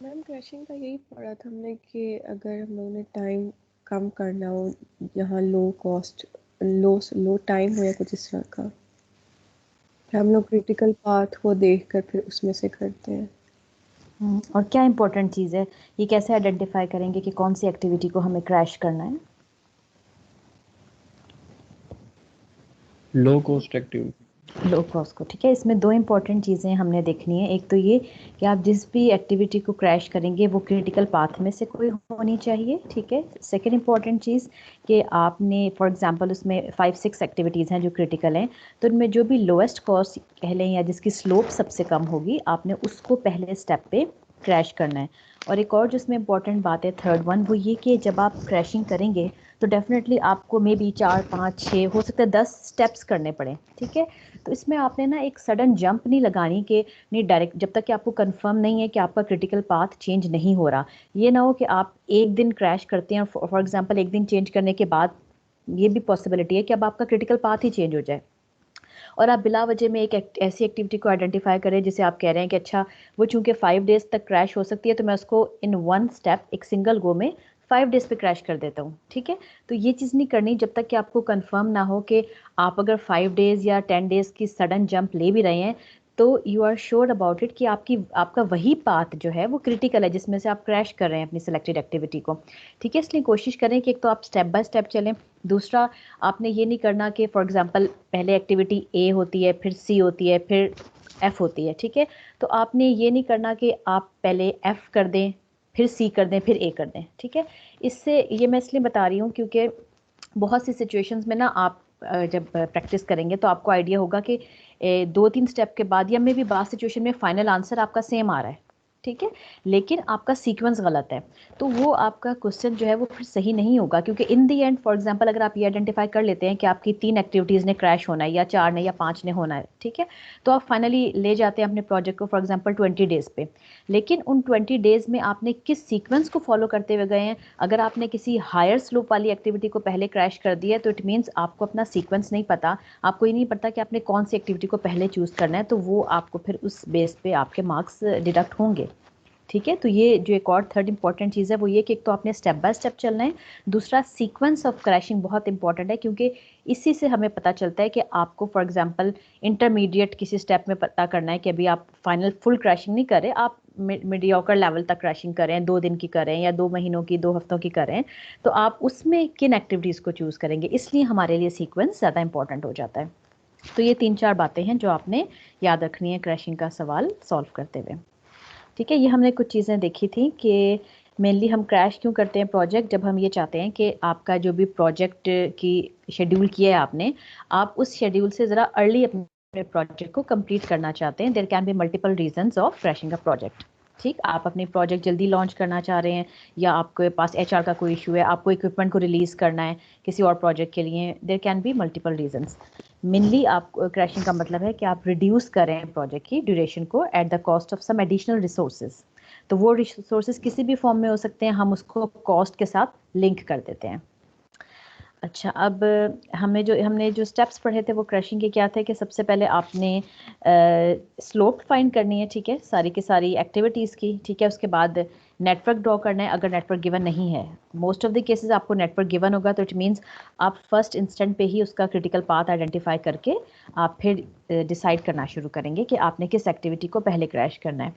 Ma'am crushing का यही पढ़ा था हमने कि अगर हम लोगों ने टाइम कम करना हो, जहाँ लो कॉस्ट, लो लो टाइम हो या कुछ इस तरह का, फिर हम लोग क्रिटिकल पाथ को देख कर फिर उसमें से करते हैं। और क्या इंपॉर्टेंट चीज़ है, ये कैसे आइडेंटिफाई करेंगे कि कौन सी एक्टिविटी को हमें क्रैश करना है? Low cost activity. Low cost को, ठीक है। इसमें दो इंपॉर्टेंट चीज़ें हमने देखनी है। एक तो ये कि आप जिस भी एक्टिविटी को क्रैश करेंगे वो क्रिटिकल पाथ में से कोई होनी चाहिए, ठीक है। सेकंड इंपॉर्टेंट चीज़ कि आपने फॉर एग्जांपल उसमें 5-6 एक्टिविटीज़ हैं जो क्रिटिकल हैं, तो उनमें जो भी लोएस्ट कॉस्ट कह लें या जिसकी स्लोप सबसे कम होगी, आपने उसको पहले स्टेप पे क्रैश करना है। और एक और जिसमें इंपॉर्टेंट बात है थर्ड वन, वो ये कि जब आप क्रैशिंग करेंगे तो डेफिनेटली आपको मे बी 4-5-6 हो सकता है 10 स्टेप्स करने पड़े, ठीक है। तो इसमें आपने ना एक सडन जंप नहीं लगानी कि नहीं डायरेक्ट, जब तक कि आपको कंफर्म नहीं है कि आपका क्रिटिकल पाथ चेंज नहीं हो रहा। ये ना हो कि आप एक दिन क्रैश करते हैं, फॉर एग्जांपल एक दिन चेंज करने के बाद ये भी पॉसिबिलिटी है कि अब आपका क्रिटिकल पाथ ही चेंज हो जाए और आप बिला वजह में एक ऐसी एक्टिविटी को आइडेंटिफाई करें जिसे आप कह रहे हैं कि अच्छा वो चूंकि 5 डेज तक क्रैश हो सकती है, तो मैं उसको इन वन स्टेप एक सिंगल गो में 5 डेज पे क्रैश कर देता हूँ, ठीक है। तो ये चीज़ नहीं करनी जब तक कि आपको कंफर्म ना हो कि आप अगर 5 डेज या 10 डेज की सडन जंप ले भी रहे हैं तो you are sure about it कि आपका वही पाथ जो है वो क्रिटिकल है जिसमें से आप क्रैश कर रहे हैं अपनी सिलेक्टेड एक्टिविटी को, ठीक है। इसलिए कोशिश करें कि एक तो आप स्टेप बाय स्टेप चलें, दूसरा आपने ये नहीं करना कि फॉर एग्जांपल पहले एक्टिविटी ए होती है, फिर सी होती है, फिर एफ होती है, ठीक है। तो आपने ये नहीं करना कि आप पहले एफ कर दें, फिर सी कर दें, फिर ए कर दें, ठीक है। इससे ये मैं इसलिए बता रही हूँ क्योंकि बहुत सी सिचुएशंस में ना आप जब प्रैक्टिस करेंगे तो आपको आइडिया होगा कि 2-3 स्टेप के बाद या मे भी बाद सिचुएशन में फाइनल आंसर आपका सेम आ रहा है, ठीक है, लेकिन आपका सीक्वेंस गलत है। तो वो आपका क्वेश्चन जो है वो फिर सही नहीं होगा, क्योंकि इन दी एंड फॉर एग्जांपल अगर आप ये आइडेंटिफाई कर लेते हैं कि आपकी 3 एक्टिविटीज़ ने क्रैश होना है या 4 ने या 5 ने होना है, ठीक है, तो आप फाइनली ले जाते हैं अपने प्रोजेक्ट को फॉर एग्जांपल 20 डेज़ पे। लेकिन उन 20 डेज़ में आपने किस सीक्वेंस को फॉलो करते हुए गए हैं। अगर आपने किसी हायर स्लोप वाली एक्टिविटी को पहले क्रैश कर दिया है तो इट मीन्स आपको अपना सीक्वेंस नहीं पता, आपको ये नहीं पता कि आपने कौन सी एक्टिविटी को पहले चूज़ करना है, तो वो आपको फिर उस बेस पे आपके मार्क्स डिडक्ट होंगे, ठीक है। तो ये जो एक और थर्ड इंपॉर्टेंट चीज़ है वो ये कि एक तो आपने स्टेप बाय स्टेप चलना है, दूसरा सीक्वेंस ऑफ क्रैशिंग बहुत इंपॉर्टेंट है, क्योंकि इसी से हमें पता चलता है कि आपको फॉर एग्जांपल इंटरमीडिएट किसी स्टेप में पता करना है कि अभी आप फाइनल फुल क्रैशिंग नहीं कर रहे, आप मीडियोकर लेवल तक क्रैशिंग करें, 2 दिन की करें या 2 महीनों की, 2 हफ्तों की करें, तो आप उसमें किन एक्टिविटीज़ को चूज़ करेंगे, इसलिए हमारे लिए सीक्वेंस ज़्यादा इंपॉर्टेंट हो जाता है। तो ये 3-4 बातें हैं जो आपने याद रखनी है क्रैशिंग का सवाल सॉल्व करते हुए, ठीक है। ये हमने कुछ चीज़ें देखी थी कि मेनली हम क्रैश क्यों करते हैं प्रोजेक्ट, जब हम ये चाहते हैं कि आपका जो भी प्रोजेक्ट की शेड्यूल किया है आपने, आप उस शेड्यूल से ज़रा अर्ली अपने प्रोजेक्ट को कंप्लीट करना चाहते हैं। There can be multiple reasons of crashing a project, ठीक। आप अपनी प्रोजेक्ट जल्दी लॉन्च करना चाह रहे हैं, या आपके पास एचआर का कोई इशू है, आपको इक्विपमेंट को रिलीज़ करना है किसी और प्रोजेक्ट के लिए, there can be multiple reasons. Mainly आप क्रैशिंग का मतलब है कि आप रिड्यूस करें प्रोजेक्ट की ड्यूरेशन को at the cost of some additional resources. तो वो रिसोर्सेज किसी भी फॉर्म में हो सकते हैं, हम उसको कॉस्ट के साथ लिंक कर देते हैं। अच्छा, अब हमने जो स्टेप्स पढ़े थे वो क्रशिंग के क्या थे कि सबसे पहले आपने स्लोप फाइंड करनी है, ठीक है, सारी की सारी एक्टिविटीज़ की, ठीक है। उसके बाद नेटवर्क ड्रॉ करना है अगर नेटवर्क गिवन नहीं है। मोस्ट ऑफ द केसेस आपको नेटवर्क गिवन होगा, तो इट मीन्स आप फर्स्ट इंस्टेंट पे ही उसका क्रिटिकल पाथ आइडेंटिफाई करके आप फिर डिसाइड करना शुरू करेंगे कि आपने किस एक्टिविटी को पहले क्रैश करना है।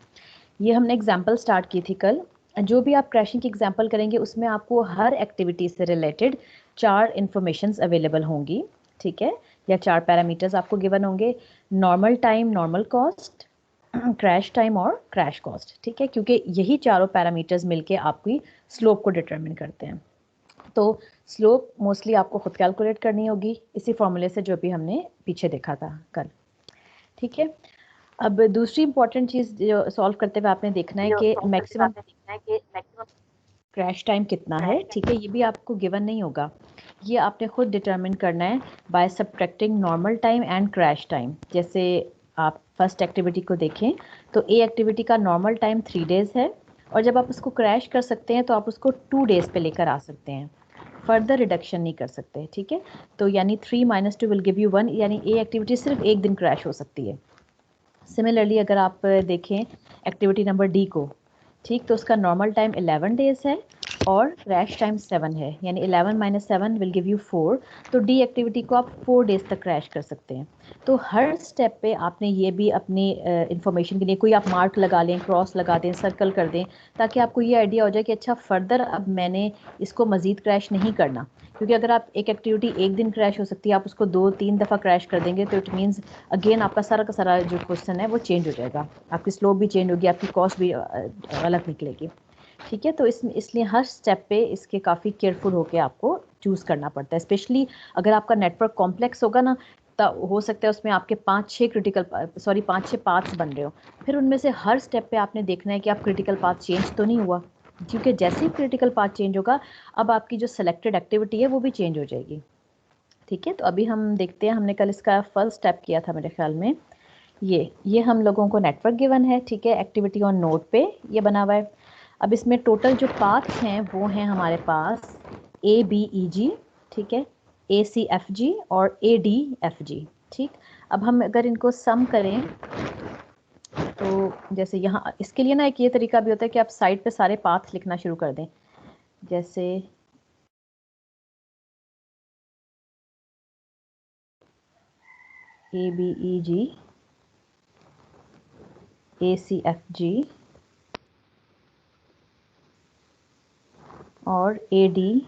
ये हमने एग्जाम्पल स्टार्ट की थी कल। जो भी आप क्रैशिंग की एग्जाम्पल करेंगे उसमें आपको हर एक्टिविटी से रिलेटेड 4 इन्फॉर्मेशंस अवेलेबल होंगी, ठीक है, या 4 पैरामीटर्स आपको गिवन होंगे। Normal time, normal cost, crash time और क्रैश कॉस्ट, ठीक है, क्योंकि यही चारों पैरामीटर्स मिलके आपकी स्लोप को डिटरमिन करते हैं। तो स्लोप मोस्टली आपको खुद कैलकुलेट करनी होगी इसी फॉर्मूले से जो भी हमने पीछे देखा था कल, ठीक है। अब दूसरी इंपॉर्टेंट चीज़ जो सॉल्व करते हुए आपने देखना है कि मैक्सिमम क्रैश टाइम कितना है, ठीक है, ये भी आपको गिवन नहीं होगा, ये आपने खुद डिटरमिन करना है by subtracting normal time and crash time. जैसे आप फर्स्ट एक्टिविटी को देखें तो ए एक्टिविटी का नॉर्मल टाइम 3 डेज़ है, और जब आप उसको क्रैश कर सकते हैं तो आप उसको 2 डेज़ पे लेकर आ सकते हैं, फर्दर रिडक्शन नहीं कर सकते, ठीक है। तो यानी 3 - 2 विल गिव यू 1, यानी ए एक्टिविटी सिर्फ एक दिन क्रैश हो सकती है। सिमिलरली अगर आप देखें एक्टिविटी नंबर डी को, ठीक, तो उसका नॉर्मल टाइम 11 डेज है और क्रैश टाइम 7 है, यानी 11 माइनस 7 विल गिव यू 4। तो डी एक्टिविटी को आप 4 डेज तक क्रैश कर सकते हैं। तो हर स्टेप पे आपने ये भी अपनी इंफॉर्मेशन के लिए कोई आप मार्क लगा लें, क्रॉस लगा दें, सर्कल कर दें, ताकि आपको ये आइडिया हो जाए कि अच्छा फर्दर अब मैंने इसको मज़ीद क्रैश नहीं करना। क्योंकि अगर आप एक एक्टिविटी एक दिन क्रैश हो सकती है, आप उसको 2-3 दफ़ा क्रैश कर देंगे तो इट मीन्स अगेन आपका सारा का सारा जो क्वेश्चन है वो चेंज हो जाएगा, आपकी स्लोप भी चेंज होगी, आपकी कॉस्ट भी गलत निकलेगी। ठीक है, तो इसलिए हर स्टेप पे इसके काफ़ी केयरफुल होके आपको चूज़ करना पड़ता है। स्पेशली अगर आपका नेटवर्क कॉम्प्लेक्स होगा ना, तो हो सकता है उसमें आपके 5-6 पाथ्स बन रहे हो। फिर उनमें से हर स्टेप पे आपने देखना है कि आप क्रिटिकल पाथ चेंज तो नहीं हुआ, क्योंकि जैसे ही क्रिटिकल पाथ चेंज होगा अब आपकी जो सेलेक्टेड एक्टिविटी है वो भी चेंज हो जाएगी। ठीक है, तो अभी हम देखते हैं, हमने कल इसका फर्स्ट स्टेप किया था मेरे ख्याल में। ये हम लोगों को नेटवर्क गिवन है, ठीक है, एक्टिविटी ऑन नोड पे ये बना हुआ है। अब इसमें टोटल जो पाथ हैं वो हैं हमारे पास ABEG, ठीक है, ACFG और ADFG। ठीक, अब हम अगर इनको सम करें तो जैसे यहाँ इसके लिए ना एक ये तरीका भी होता है कि आप साइड पे सारे पाथ लिखना शुरू कर दें, जैसे ABEG, ACFG और ADFG।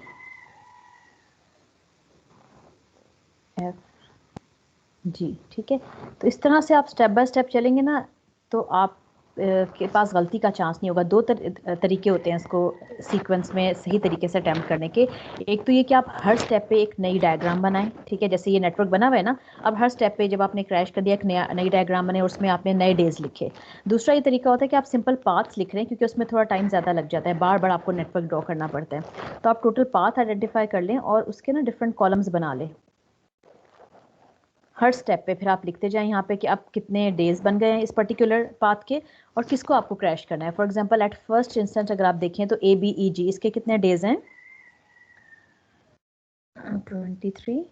ठीक है, तो इस तरह से आप स्टेप बाय स्टेप चलेंगे ना तो आप के पास गलती का चांस नहीं होगा। दो तरीके होते हैं इसको सीक्वेंस में सही तरीके से अटैम्प्ट करने के। एक तो ये कि आप हर स्टेप पे एक नई डायग्राम बनाएं, ठीक है, जैसे ये नेटवर्क बना हुआ है ना, अब हर स्टेप पे जब आपने क्रैश कर दिया एक नई डायग्राम बने और उसमें आपने नए डेज लिखे। दूसरा ये तरीका होता है कि आप सिंपल पाथ्स लिख रहे हैं, क्योंकि उसमें थोड़ा टाइम ज़्यादा लग जाता है, बार बार आपको नेटवर्क ड्रॉ करना पड़ता है। तो आप टोटल पाथ आइडेंटिफाई कर लें और उसके ना डिफरेंट कॉलम्स बना लें हर स्टेप पे। फिर आप लिखते जाएं यहाँ पे कि अब कितने डेज बन गए हैं इस पर्टिकुलर पाथ के और किसको आपको क्रैश करना है। For example at first instant अगर आप देखें तो ABEG इसके कितने डेज हैं, 23,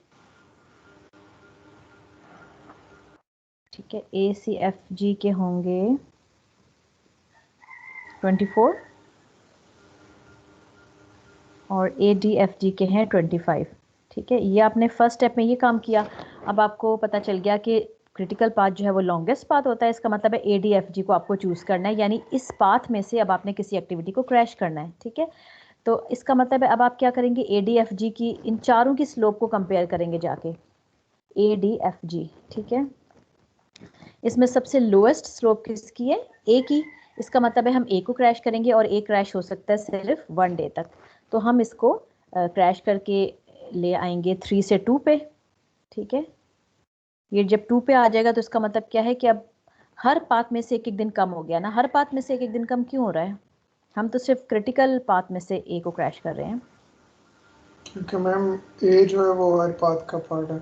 ठीक है, ACFG के होंगे 24 और ADFG के हैं 25। ठीक है, ये आपने फर्स्ट स्टेप में ये काम किया। अब आपको पता चल गया कि क्रिटिकल पाथ जो है वो लॉन्गेस्ट पाथ होता है, इसका मतलब है ADFG को आपको चूज़ करना है, यानी इस पाथ में से अब आपने किसी एक्टिविटी को क्रैश करना है। ठीक है, तो इसका मतलब है अब आप क्या करेंगे, ADFG की इन चारों की स्लोप को कंपेयर करेंगे जाके, ADFG। ठीक है, इसमें सबसे लोएस्ट स्लोप किसकी है, A की। इसका मतलब है हम A को क्रैश करेंगे और A क्रैश हो सकता है सिर्फ 1 डे तक। तो हम इसको क्रैश करके ले आएंगे 3 से 2 पे। ठीक है, ये जब 2 पे आ जाएगा तो इसका मतलब क्या है कि अब हर पाथ में से एक एक दिन कम हो गया ना। हर पाथ में से एक एक दिन कम क्यों हो रहा है, हम तो सिर्फ क्रिटिकल पाथ में से A को क्रैश कर रहे हैं। क्योंकि मैम ए जो है वो हर पाथ का पार्ट है।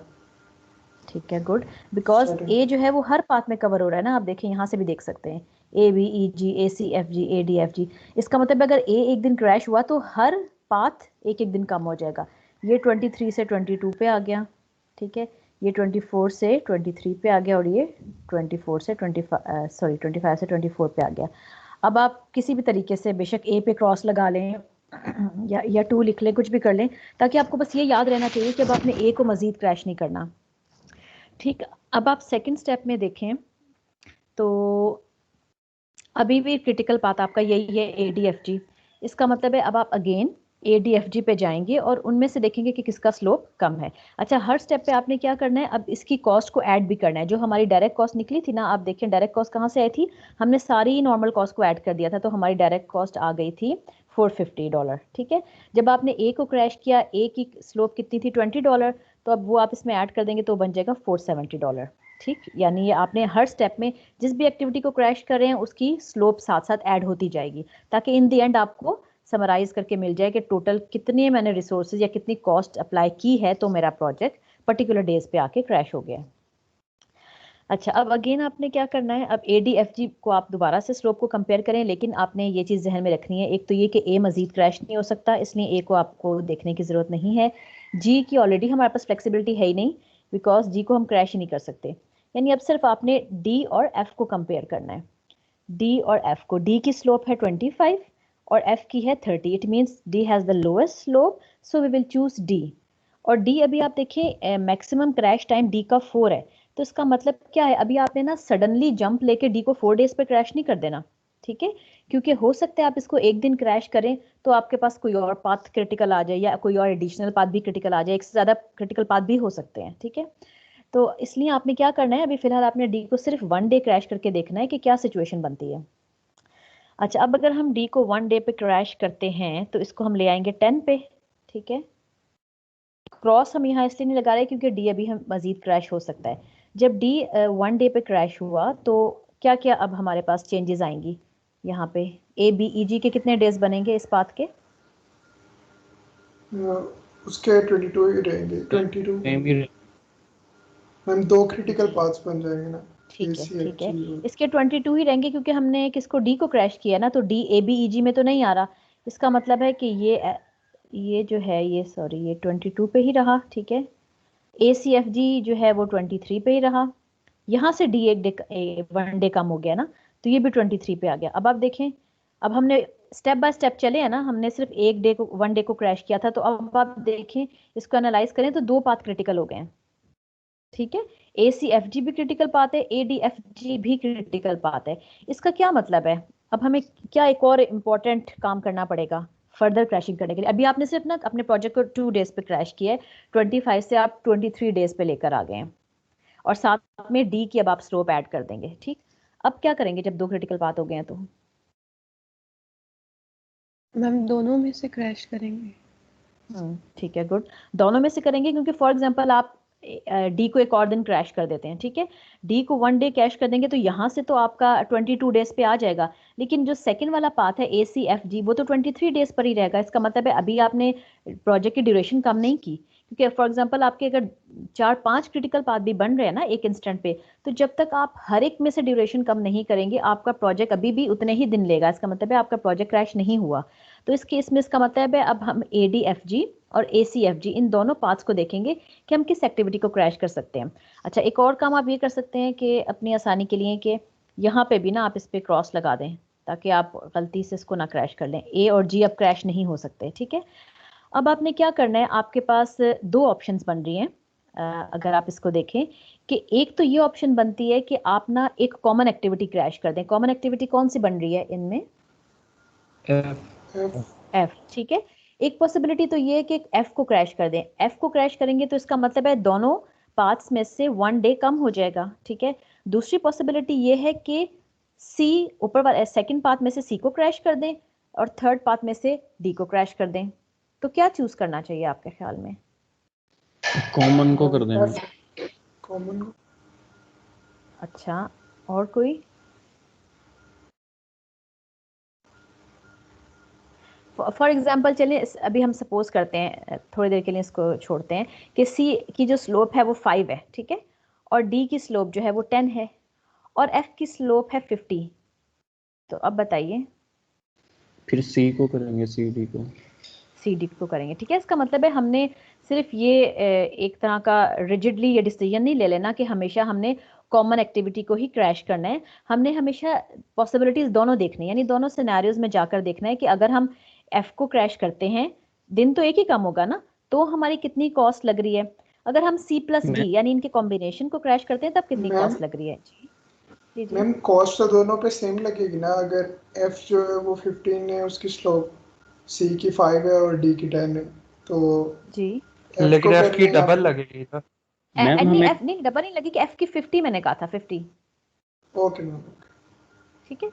ठीक है, गुड, बिकॉज A जो है वो हर पाथ में कवर हो रहा है ना। आप देखें यहाँ से भी देख सकते हैं ABEG ACFG ADFG। इसका मतलब अगर A एक दिन क्रैश हुआ तो हर पाथ एक एक दिन कम हो जाएगा। ये 23 से 22 पे आ गया, ठीक है, ये 24 से 23 पे आ गया और ये 24 से 25 से 24 पे आ गया। अब आप किसी भी तरीके से बेशक A पे क्रॉस लगा लें या 2 लिख लें, कुछ भी कर लें, ताकि आपको बस ये याद रहना चाहिए कि अब आपने A को मज़ीद क्रैश नहीं करना। ठीक, अब आप सेकंड स्टेप में देखें तो अभी भी क्रिटिकल पाथ आपका यही है ADFG। इसका मतलब है अब आप अगेन ADFG पे जाएंगे और उनमें से देखेंगे कि किसका स्लोप कम है। अच्छा, हर स्टेप पे आपने क्या करना है, अब इसकी कॉस्ट को ऐड भी करना है। जो हमारी डायरेक्ट कॉस्ट निकली थी ना, आप देखें डायरेक्ट कॉस्ट कहाँ से आई थी, हमने सारी नॉर्मल कॉस्ट को ऐड कर दिया था, तो हमारी डायरेक्ट कॉस्ट आ गई थी $450। ठीक है, जब आपने A को क्रैश किया, A की स्लोप कितनी थी $20, तो अब वो आप इसमें ऐड कर देंगे तो बन जाएगा $470। ठीक, यानी ये आपने हर स्टेप में जिस भी एक्टिविटी को क्रैश कर रहे हैं उसकी स्लोप साथ साथ ऐड होती जाएगी, ताकि इन द एंड आपको समराइज करके मिल जाए कि टोटल कितने मैंने रिसोर्सेज या कितनी कॉस्ट अप्लाई की है तो मेरा प्रोजेक्ट पर्टिकुलर डेज पे आके क्रैश हो गया। अच्छा, अब अगेन आपने क्या करना है, अब ADFG को आप दोबारा से स्लोप को कंपेयर करें, लेकिन आपने ये चीज़ जहन में रखनी है, एक तो ये कि A मजीद क्रैश नहीं हो सकता, इसलिए A को आपको देखने की ज़रूरत नहीं है। G की ऑलरेडी हमारे पास फ्लेक्सिबिलिटी है ही नहीं, बिकॉज G को हम क्रैश ही नहीं कर सकते, यानी अब सिर्फ आपने D और F को कंपेयर करना है। डी और एफ को। डी की स्लोप है 25 और एफ की है 30। It means D has the lowest slope, so we will choose D. और डी अभी आप देखें मैक्सिमम क्रैश टाइम डी का 4 है, तो इसका मतलब क्या है, अभी आपने ना सडनली जंप लेके डी को 4 डेज पे क्रैश नहीं कर देना, ठीक है? क्योंकि हो सकता है आप इसको एक दिन क्रैश करें तो आपके पास कोई और पाथ क्रिटिकल आ जाए या कोई और एडिशनल पाथ भी क्रिटिकल आ जाए, एक से ज्यादा क्रिटिकल पाथ भी हो सकते हैं, ठीक है? तो इसलिए आपने क्या करना है, अभी फिलहाल आपने डी को सिर्फ 1 डे क्रैश करके देखना है कि क्या सिचुएशन बनती है। अच्छा, अब अगर हम डी को 1 डे पे क्रैश करते हैं तो इसको हम ले आएंगे 10 पे, ठीक है? क्रॉस हम यहाँ इसलिए नहीं लगा रहे क्योंकि डी अभी हम मजीद क्रैश हो सकता है। जब डी 1 डे पे क्रैश हुआ तो क्या क्या अब हमारे पास चेंजेस आएंगी यहाँ पे? ए बी ई जी के कितने डेज बनेंगे इस पाथ के? उसके 22 ही रहेंगे। 22 मैम 2 क्रिटिकल पाथ्स बन जाएंगे ना, ए ठीक है, सी एफ ठीक है, जी और इसके 22 ही रहेंगे क्योंकि हमने किसको, डी को क्रैश किया ना, तो डी ए बी ई जी में तो नहीं आ रहा। इसका मतलब है कि ये जो है ये सॉरी ये 22 पे ही रहा, ठीक है? ए सी एफ जी जो है वो 23 पे ही रहा। यहाँ से डी एक डे 1 डे कम हो गया ना, तो ये भी 23 पे आ गया। अब आप देखें, अब हमने स्टेप बाय स्टेप चले हैं ना, हमने सिर्फ एक डे को 1 डे को क्रैश किया था, तो अब आप देखें इसको एनालाइज करें तो 2 पाथ क्रिटिकल हो गए हैं, ठीक है? ए सी एफ जी भी क्रिटिकल पाथ है, ए डी एफ जी भी क्रिटिकल पाथ है। इसका क्या मतलब है, अब हमें क्या एक और इम्पोर्टेंट काम करना पड़ेगा फर्दर क्रैशिंग करने के लिए? अभी आपने सिर्फ ना अपने प्रोजेक्ट को 2 डेज पे क्रैश किया है, 25 से आप 23 डेज पे लेकर आ गए हैं, और साथ में डी की अब आप स्लोप ऐड कर देंगे, ठीक? अब क्या करेंगे जब 2 क्रिटिकल पाथ हो गए हैं तो? मैम दोनों में से क्रैश करेंगे। ठीक है, गुड। दोनों में से करेंगे क्योंकि फॉर एग्जांपल आप डी को एक और दिन क्रैश कर देते हैं, ठीक है? डी को 1 डे क्रैश कर देंगे तो यहाँ से तो आपका 22 डेज पे आ जाएगा, लेकिन जो सेकंड वाला पाथ है ए सी एफ जी वो तो 23 डेज पर ही रहेगा। इसका मतलब है अभी आपने प्रोजेक्ट की ड्यूरेशन कम नहीं की, क्योंकि फॉर एग्जाम्पल आपके अगर 4-5 क्रिटिकल पाथ भी बन रहे हैं ना एक इंस्टेंट पे, तो जब तक आप हर एक में से ड्यूरेशन कम नहीं करेंगे आपका प्रोजेक्ट अभी भी उतने ही दिन लेगा। इसका मतलब है आपका प्रोजेक्ट क्रैश नहीं हुआ। तो इस केस में इसका मतलब है अब हम ए डी एफ जी और ए सी एफ जी इन दोनों पाथ्स को देखेंगे कि हम किस एक्टिविटी को क्रैश कर सकते हैं। अच्छा, एक और काम आप ये कर सकते हैं कि अपनी आसानी के लिए कि यहाँ पे भी ना आप इस पे क्रॉस लगा दें ताकि आप गलती से इसको ना क्रैश कर लें। ए और जी अब क्रैश नहीं हो सकते, ठीक है? अब आपने क्या करना है, आपके पास 2 ऑप्शंस बन रही हैं। अगर आप इसको देखें कि एक तो ये ऑप्शन बनती है कि आप ना एक कॉमन एक्टिविटी क्रैश कर दें। कॉमन एक्टिविटी कौन सी बन रही है इनमें? एफ। एफ, ठीक है। एक पॉसिबिलिटी तो ये है कि एफ को क्रैश कर दें। एफ को क्रैश करेंगे तो इसका मतलब है दोनों पाथ्स में से 1 डे कम हो जाएगा, ठीक है? दूसरी पॉसिबिलिटी ये है कि सी ऊपर वाले सेकंड पाथ में से सी को क्रैश कर दें और थर्ड पाथ में से डी को क्रैश कर दें। तो क्या चूज करना चाहिए आपके ख्याल में? कॉमन को कर दें। कॉमन को। अच्छा, और कोई? फॉर एग्जाम्पल चलिए अभी हम सपोज करते हैं थोड़ी देर के लिए इसको छोड़ते हैं कि सी की जो स्लोप है वो 5 है, ठीक है? और डी की स्लोप जो है वो 10 है और एफ की स्लोप है 50। तो अब बताइए। फिर सी को करेंगे, सी डी को। सी डी को करेंगे, ठीक है? इसका मतलब है हमने सिर्फ ये एक तरह का रिजिडली ये डिसीजन नहीं ले लेना कि हमेशा हमने कॉमन एक्टिविटी को ही क्रैश करना है। हमने हमेशा पॉसिबिलिटीज दोनों देखनी है, यानी दोनों सिनेरियोज में जाकर देखना है कि अगर हम एफ को क्रैश करते हैं दिन तो एक ही कम होगा ना, तो हमारी कितनी कॉस्ट लग रही है। अगर हम सी प्लस डी यानी इनके कॉम्बिनेशन को क्रैश करते हैं तब कितनी कॉस्ट लग रही है? जी जी मैम कॉस्ट तो दोनों पे सेम लगेगी ना। अगर एफ जो है वो 15 है, उसकी स्लोप सी की 5 है और डी की 10 है, तो जी। लेकिन एफ की डबल लगेगी ना। मैम नहीं, हमें एफ नहीं डबल नहीं लगी कि एफ की 50 मैंने कहा था 50, ओके मैम। ठीक है?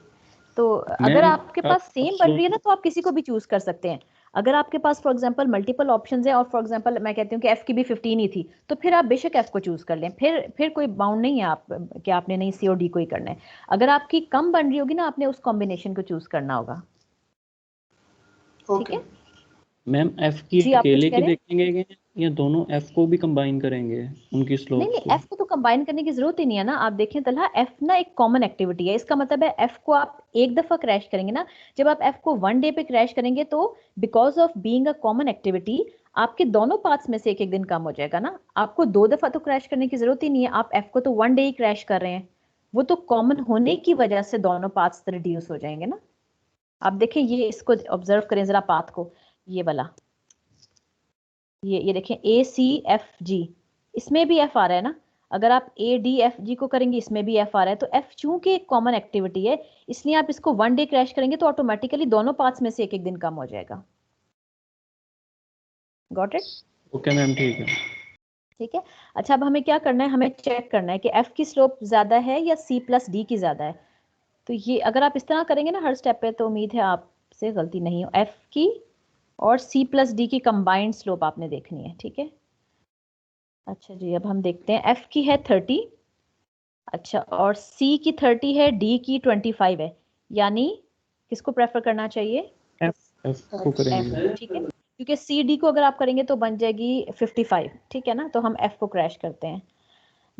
तो अगर मैम आपके पास सेम बन रही है ना तो आप किसी को भी चूज कर सकते हैं। अगर आपके पास फॉर एग्जांपल मल्टीपल ऑप्शंस है और फॉर एग्जांपल मैं कहती हूँ कि एफ की भी 15 ही थी, तो फिर आप बेशक एफ को चूज कर लें। फिर कोई बाउंड नहीं है आप कि आपने नहीं सी और डी को ही करना है। अगर आपकी कम बन रही होगी ना आपने उस कॉम्बिनेशन को चूज करना होगा, ठीक ओके है? मैम एफ की जी, आप कुछ अकेले कह की रहे हैं? देखेंगे या दोनों एफ को भी कंबाइन करेंगे उनकी नहीं स्लोप्स नहीं, को? एफ को तो कंबाइन करने की जरूरत ही नहीं है ना। आप देखें तलहा, एफ ना एक कॉमन एक्टिविटी है। इसका मतलब है एफ को आप एक दफा क्रैश करेंगे ना, जब आप एफ को 1 डे पे क्रैश करेंगे तो because of being a common activity आपके दोनों पार्ट्स में से एक एक दिन कम हो जाएगा ना। आपको 2 दफा तो क्रैश करने की जरूरत ही नहीं है, आप एफ को तो 1 डे ही क्रैश कर रहे हैं। वो तो कॉमन होने की वजह से दोनों पाथ्स रिड्यूस हो जाएंगे ना। आप देखें, ये इसको ऑब्जर्व करें जरा पाथ को, ये वाला, ये देखें ACFG, इसमें भी F आ रहा है ना। अगर आप ADFG को करेंगे इसमें भी F आ रहा है, तो F चूंकि एक कॉमन एक्टिविटी है, इसलिए आप इसको 1 डे क्रैश करेंगे तो ऑटोमेटिकली दोनों पाथ्स में से एक दिन कम हो जाएगा। Got it? ओके मैम, ठीक है। ठीक है। अच्छा, अब हमें क्या करना है, हमें चेक करना है कि F की स्लोप ज्यादा है या C+D की ज्यादा है। तो ये अगर आप इस तरह करेंगे ना हर स्टेप पे, तो उम्मीद है आपसे गलती नहीं हो। F की और C+D की कंबाइंड स्लोप आपने देखनी है, ठीक है। अच्छा जी, अब हम देखते हैं, F की है 30, अच्छा, और C की 30 है, D की 25 है, यानी किसको प्रेफर करना चाहिए? एफ को करेंगे। F, ठीक है, क्योंकि CD को अगर आप करेंगे तो बन जाएगी 55, ठीक है ना। तो हम F को क्रैश करते हैं।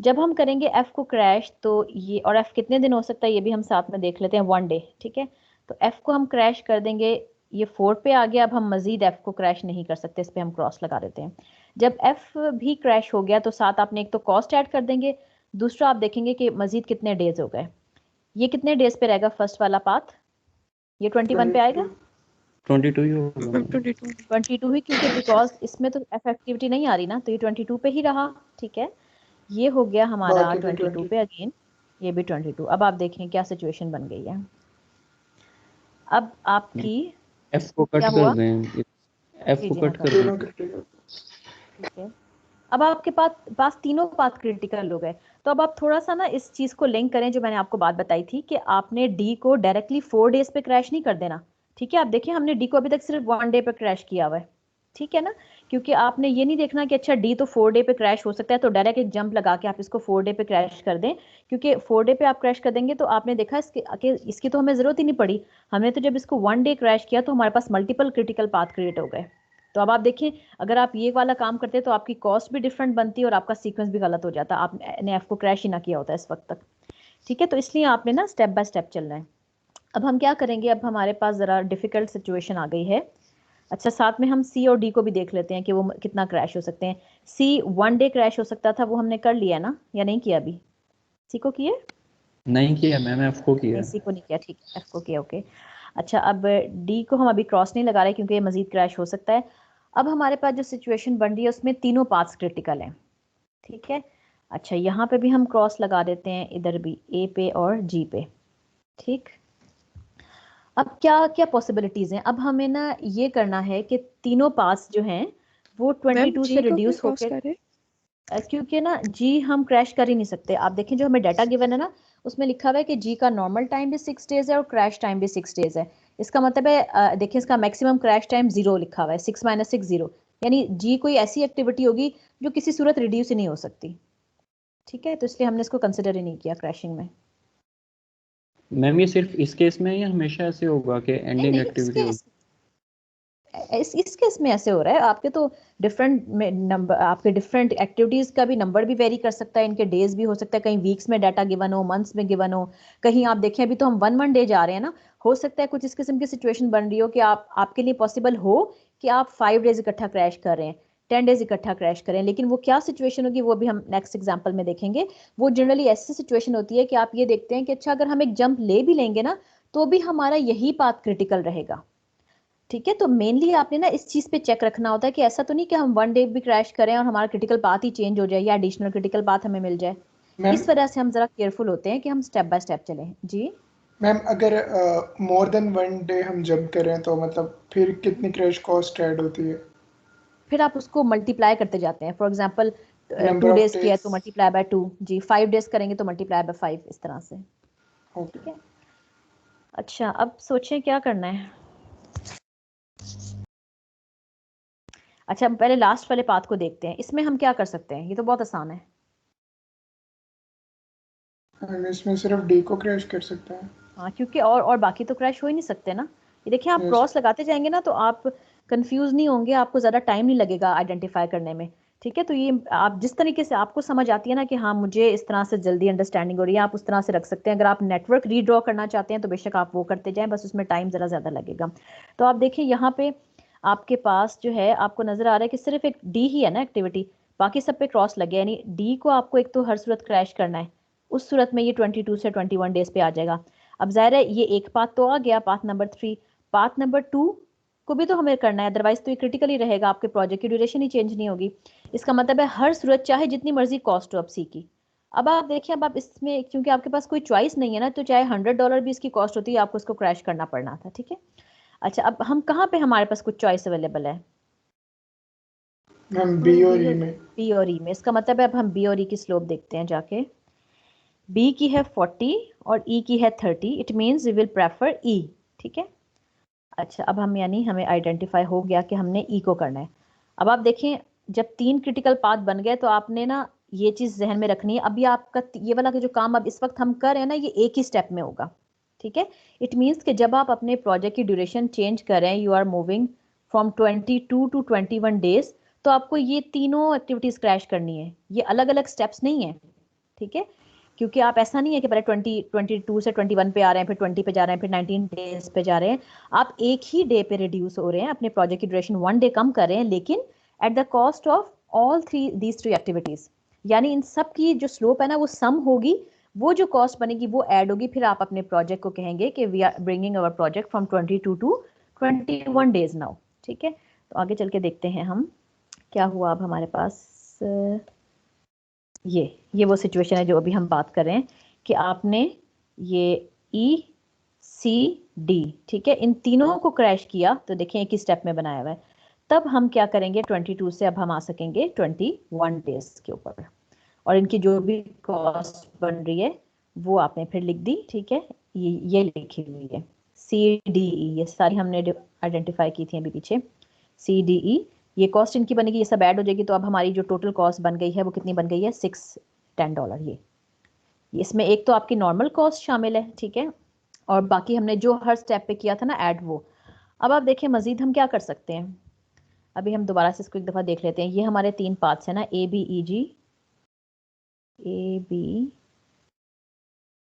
जब हम करेंगे F को क्रैश, तो ये, और F कितने दिन हो सकता है ये भी हम साथ में देख लेते हैं, 1 डे, ठीक है। तो F को हम क्रैश कर देंगे, ये 4 पे आ गया। अब हम मजीद F को क्रैश नहीं कर सकते, इस पे हम क्रॉस लगा देते हैं। जब F भी क्रैश हो गया तो साथ आपने एक तो कॉस्ट ऐड कर देंगे, दूसरा आप देखेंगे कि मजीद कितने डेज हो गए। ये कितने डेज पे रहेगा फर्स्ट वाला पाथ? ये 21 पे आएगा। 22 ही होगा मैम। 22 ही, क्योंकि बिकॉज इसमें तो F एक्टिविटी नहीं आ रही ना, तो ये 22 पे ही रहा, ठीक है। ये हो गया हमारा बाकी भी 22 20। पे अगेन, ये भी 22। अब आप देखें क्या सिचुएशन बन गई है। अब आपकी एफ को क्या कट हुआ? कर दें, एफ जी को जी, कट मैं कर कर तीनों दें। क्रिटिकल। ठीक है। अब आपके पास तीनों पाथ क्रिटिकल हो गए। तो अब आप थोड़ा सा ना इस चीज को लिंक करें जो मैंने आपको बात बताई थी कि आपने डी को डायरेक्टली 4 डेज पे क्रैश नहीं कर देना, ठीक है। आप देखिए, हमने डी को अभी तक सिर्फ 1 डे पे क्रैश किया हुआ है, ठीक है ना। क्योंकि आपने ये नहीं देखना कि अच्छा डी तो 4 डे पे क्रैश हो सकता है, तो डायरेक्ट एक जंप लगा के आप इसको 4 डे पे क्रैश कर दें। क्योंकि 4 डे पे आप क्रैश कर देंगे तो आपने देखा इसकी तो हमें जरूरत ही नहीं पड़ी। हमने तो जब इसको 1 डे क्रैश किया तो हमारे पास मल्टीपल क्रिटिकल पाथ क्रिएट हो गए। तो अब आप देखिए, अगर आप ये वाला काम करते तो आपकी कॉस्ट भी डिफरेंट बनती और आपका सीक्वेंस भी गलत हो जाता, आपने एफ को क्रैश ही ना किया होता इस वक्त तक, ठीक है। तो इसलिए आपने ना स्टेप बाय स्टेप चलना है। अब हम क्या करेंगे, अब हमारे पास ज़रा डिफिकल्ट सिचुएशन आ गई है। अच्छा, साथ में हम सी और डी को भी देख लेते हैं कि वो कितना क्रैश हो सकते हैं। सी 1 डे क्रैश हो सकता था, वो हमने कर लिया ना, या नहीं किया? अभी सी को किए? नहीं किया मैम, एफ को किया। नहीं, सी को नहीं किया, ठीक है, एफ को किया, ओके। अच्छा, अब डी को हम अभी क्रॉस नहीं लगा रहे क्योंकि ये मजीद क्रैश हो सकता है। अब हमारे पास जो सिचुएशन बन रही है उसमें तीनों पाथ्स क्रिटिकल हैं, ठीक है। अच्छा, यहाँ पे भी हम क्रॉस लगा देते हैं, इधर भी ए पे और जी पे, ठीक। अब क्या क्या पॉसिबिलिटीज हैं, अब हमें ना ये करना है कि तीनों पाथ्स जो हैं वो 22 से जी को क्यों रिड्यूस क्रॉस होकर, करें? क्योंकि ना जी हम क्रैश कर ही नहीं सकते। आप देखें, जो हमें डाटा गिवन है ना, उसमें लिखा हुआ है कि जी का नॉर्मल टाइम भी 6 डेज है और क्रैश टाइम भी 6 डेज है। इसका मतलब है, देखिए, इसका मैक्सिमम क्रैश टाइम 0 लिखा हुआ है, 6 - 6 0, यानी जी कोई ऐसी एक्टिविटी होगी जो किसी सूरत रिड्यूस ही नहीं हो सकती, ठीक है। तो इसलिए हमने इसको कंसिडर ही नहीं किया क्रैशिंग में। मैम ये सिर्फ इस केस में है या हमेशा ऐसे होगा कि नहीं एंडिंग नहीं, एक्टिविटी होगी? इस केस में ऐसे हो रहा है। आपके तो डिफरेंट नंबर, आपके डिफरेंट एक्टिविटीज का भी नंबर भी वेरी कर सकता है, इनके डेज भी हो सकता है, कहीं वीक्स में डाटा गिवन हो, मंथ्स में गिवन हो, कहीं आप देखें अभी तो हम 1 डे जा रहे हैं ना, हो सकता है कुछ इस किस्म की सिचुएशन बन रही हो कि आपके लिए पॉसिबल हो कि आप 5 डेज इकट्ठा क्रैश कर रहे हैं, 10 डेज इकट्ठा क्रैश करें। लेकिन वो क्या सिचुएशन होगी वो भी हम नेक्स्ट एग्जाम्पल में देखेंगे। वो जनरली ऐसी सिचुएशन होती है कि आप ये देखते हैं कि अच्छा, अगर हम एक जंप ले भी लेंगे ना, तो भी हमारा यही पाथ क्रिटिकल रहेगा, ठीक है। तो मेनली आपने ना इस चीज पे चेक रखना होता है कि ऐसा तो नहीं कि हम 1 डे भी क्रैश करें और हमारा क्रिटिकल पाथ ही चेंज हो जाए या एडिशनल क्रिटिकल पाथ हमें मिल जाए। मैम इस वजह से हम जरा केयरफुल होते हैं कि हम स्टेप बाय स्टेप चलें जी। मैम अगर मोर देन 1 डे हम जंप करें तो मतलब फिर कितनी क्रैश कॉस्ट ऐड होती है? फिर आप उसको मल्टीप्लाई करते जाते हैं। For example, number 2 of days किया है डेज। तो मल्टीप्लाई बाय 2 जी, 5 डेज करेंगे तो मल्टीप्लाई बाय 5, इस तरह से, ओके। ठीक है। अच्छा, अब सोचें क्या करना है। अच्छा, हम पहले लास्ट वाले पाथ को देखते हैं, इसमें हम क्या कर सकते हैं, ये तो बहुत आसान है। इसमें सिर्फ डी को क्रैश कर सकते हैं। हाँ, क्योंकि और बाकी तो क्रैश हो ही नहीं सकते ना। ये देखिए, आप यस। क्रॉस लगाते जाएंगे ना तो आप कंफ्यूज नहीं होंगे, आपको ज़्यादा टाइम नहीं लगेगा आइडेंटिफाई करने में, ठीक है। तो ये आप जिस तरीके से आपको समझ आती है ना कि हाँ मुझे इस तरह से जल्दी अंडरस्टैंडिंग हो रही है, आप उस तरह से रख सकते हैं। अगर आप नेटवर्क रीड्रॉ करना चाहते हैं तो बेशक आप वो करते जाएं, बस उसमें टाइम ज़रा ज़्यादा लगेगा। तो आप देखिए, यहाँ पे आपके पास जो है, आपको नज़र आ रहा है कि सिर्फ एक डी ही है ना एक्टिविटी, बाकी सब पे क्रॉस लगे, यानी डी को आपको एक तो हर सूरत क्रैश करना है, उस सूरत में ये 22 से 21 डेज पे आ जाएगा। अब जाहिर है ये एक पाथ तो आ गया, पाथ नंबर 3। पाथ नंबर 2 को भी तो हमें करना है, अदरवाइज तो ये क्रिटिकल ही रहेगा, आपके प्रोजेक्ट की ड्यूरेशन ही चेंज नहीं होगी। इसका मतलब है हर सूरत चाहे जितनी मर्जी कॉस्ट हो अब सी की। अब आप देखिए, अब आप इसमें क्योंकि आपके पास कोई चॉइस नहीं है ना, तो चाहे $100 भी इसकी कॉस्ट होती है, आपको इसको क्रैश करना पड़ना था, ठीक है। अच्छा, अब हम कहाँ पे हमारे पास कुछ चॉइस अवेलेबल है? हम बी और ई में। बी और ई में, इसका मतलब है अब हम बी और ई की स्लोप देखते हैं जाके। बी की है 40 और ई की है 30, it means we will prefer E, ठीक है। अच्छा, अब हम यानी हमें आइडेंटिफाई हो गया कि हमने ई को करना है। अब आप देखें, जब 3 क्रिटिकल पाथ बन गए तो आपने ना ये चीज़ जहन में रखनी है, अभी आपका ये वाला जो काम अब इस वक्त हम कर रहे हैं ना, ये एक ही स्टेप में होगा, ठीक है। इट मीन्स कि जब आप अपने प्रोजेक्ट की ड्यूरेशन चेंज करें, you are moving from 22 to 21 days, तो आपको ये तीनों एक्टिविटीज़ क्रैश करनी है, ये अलग अलग स्टेप्स नहीं है, ठीक है। क्योंकि आप ऐसा नहीं है कि पहले 22 से 21 पे आ रहे हैं, फिर 20 पे जा रहे हैं, फिर 19 डेज पे जा रहे हैं। आप एक ही डे पे रिड्यूस हो रहे हैं, अपने प्रोजेक्ट की ड्यूरेशन 1 डे कम कर रहे हैं, लेकिन eight the cost of all these three activities. यानी इन सब की जो स्लोप है ना वो सम होगी, वो जो कॉस्ट बनेगी वो ऐड होगी, फिर आप अपने प्रोजेक्ट को कहेंगे कि we are bringing our project from 22 to 21 days now, ठीक है। तो आगे चल के देखते हैं हम क्या हुआ। अब हमारे पास ये वो सिचुएशन है जो अभी हम बात कर रहे हैं कि आपने ये ई सी डी, ठीक है, इन तीनों को क्रैश किया, तो देखें एक ही स्टेप में बनाया हुआ है। तब हम क्या करेंगे, 22 से अब हम आ सकेंगे 21 डेज के ऊपर, और इनकी जो भी कॉस्ट बन रही है वो आपने फिर लिख दी, ठीक है। ये लिखी हुई है सी डी ई, ये सारी हमने आइडेंटिफाई की थी अभी पीछे। सी डी ई, ये कॉस्ट इनकी बनेगी, ये सब ऐड हो जाएगी, तो अब हमारी जो टोटल कॉस्ट बन गई है वो कितनी बन गई है, $610। ये इसमें एक तो आपकी नॉर्मल कॉस्ट शामिल है, ठीक है, और बाकी हमने जो हर स्टेप पे किया था ना ऐड, वो। अब आप देखें मजीद हम क्या कर सकते हैं। अभी हम दोबारा से इसको एक दफ़ा देख लेते हैं। ये हमारे 3 पार्ट्स हैं ना, A B E ji, A B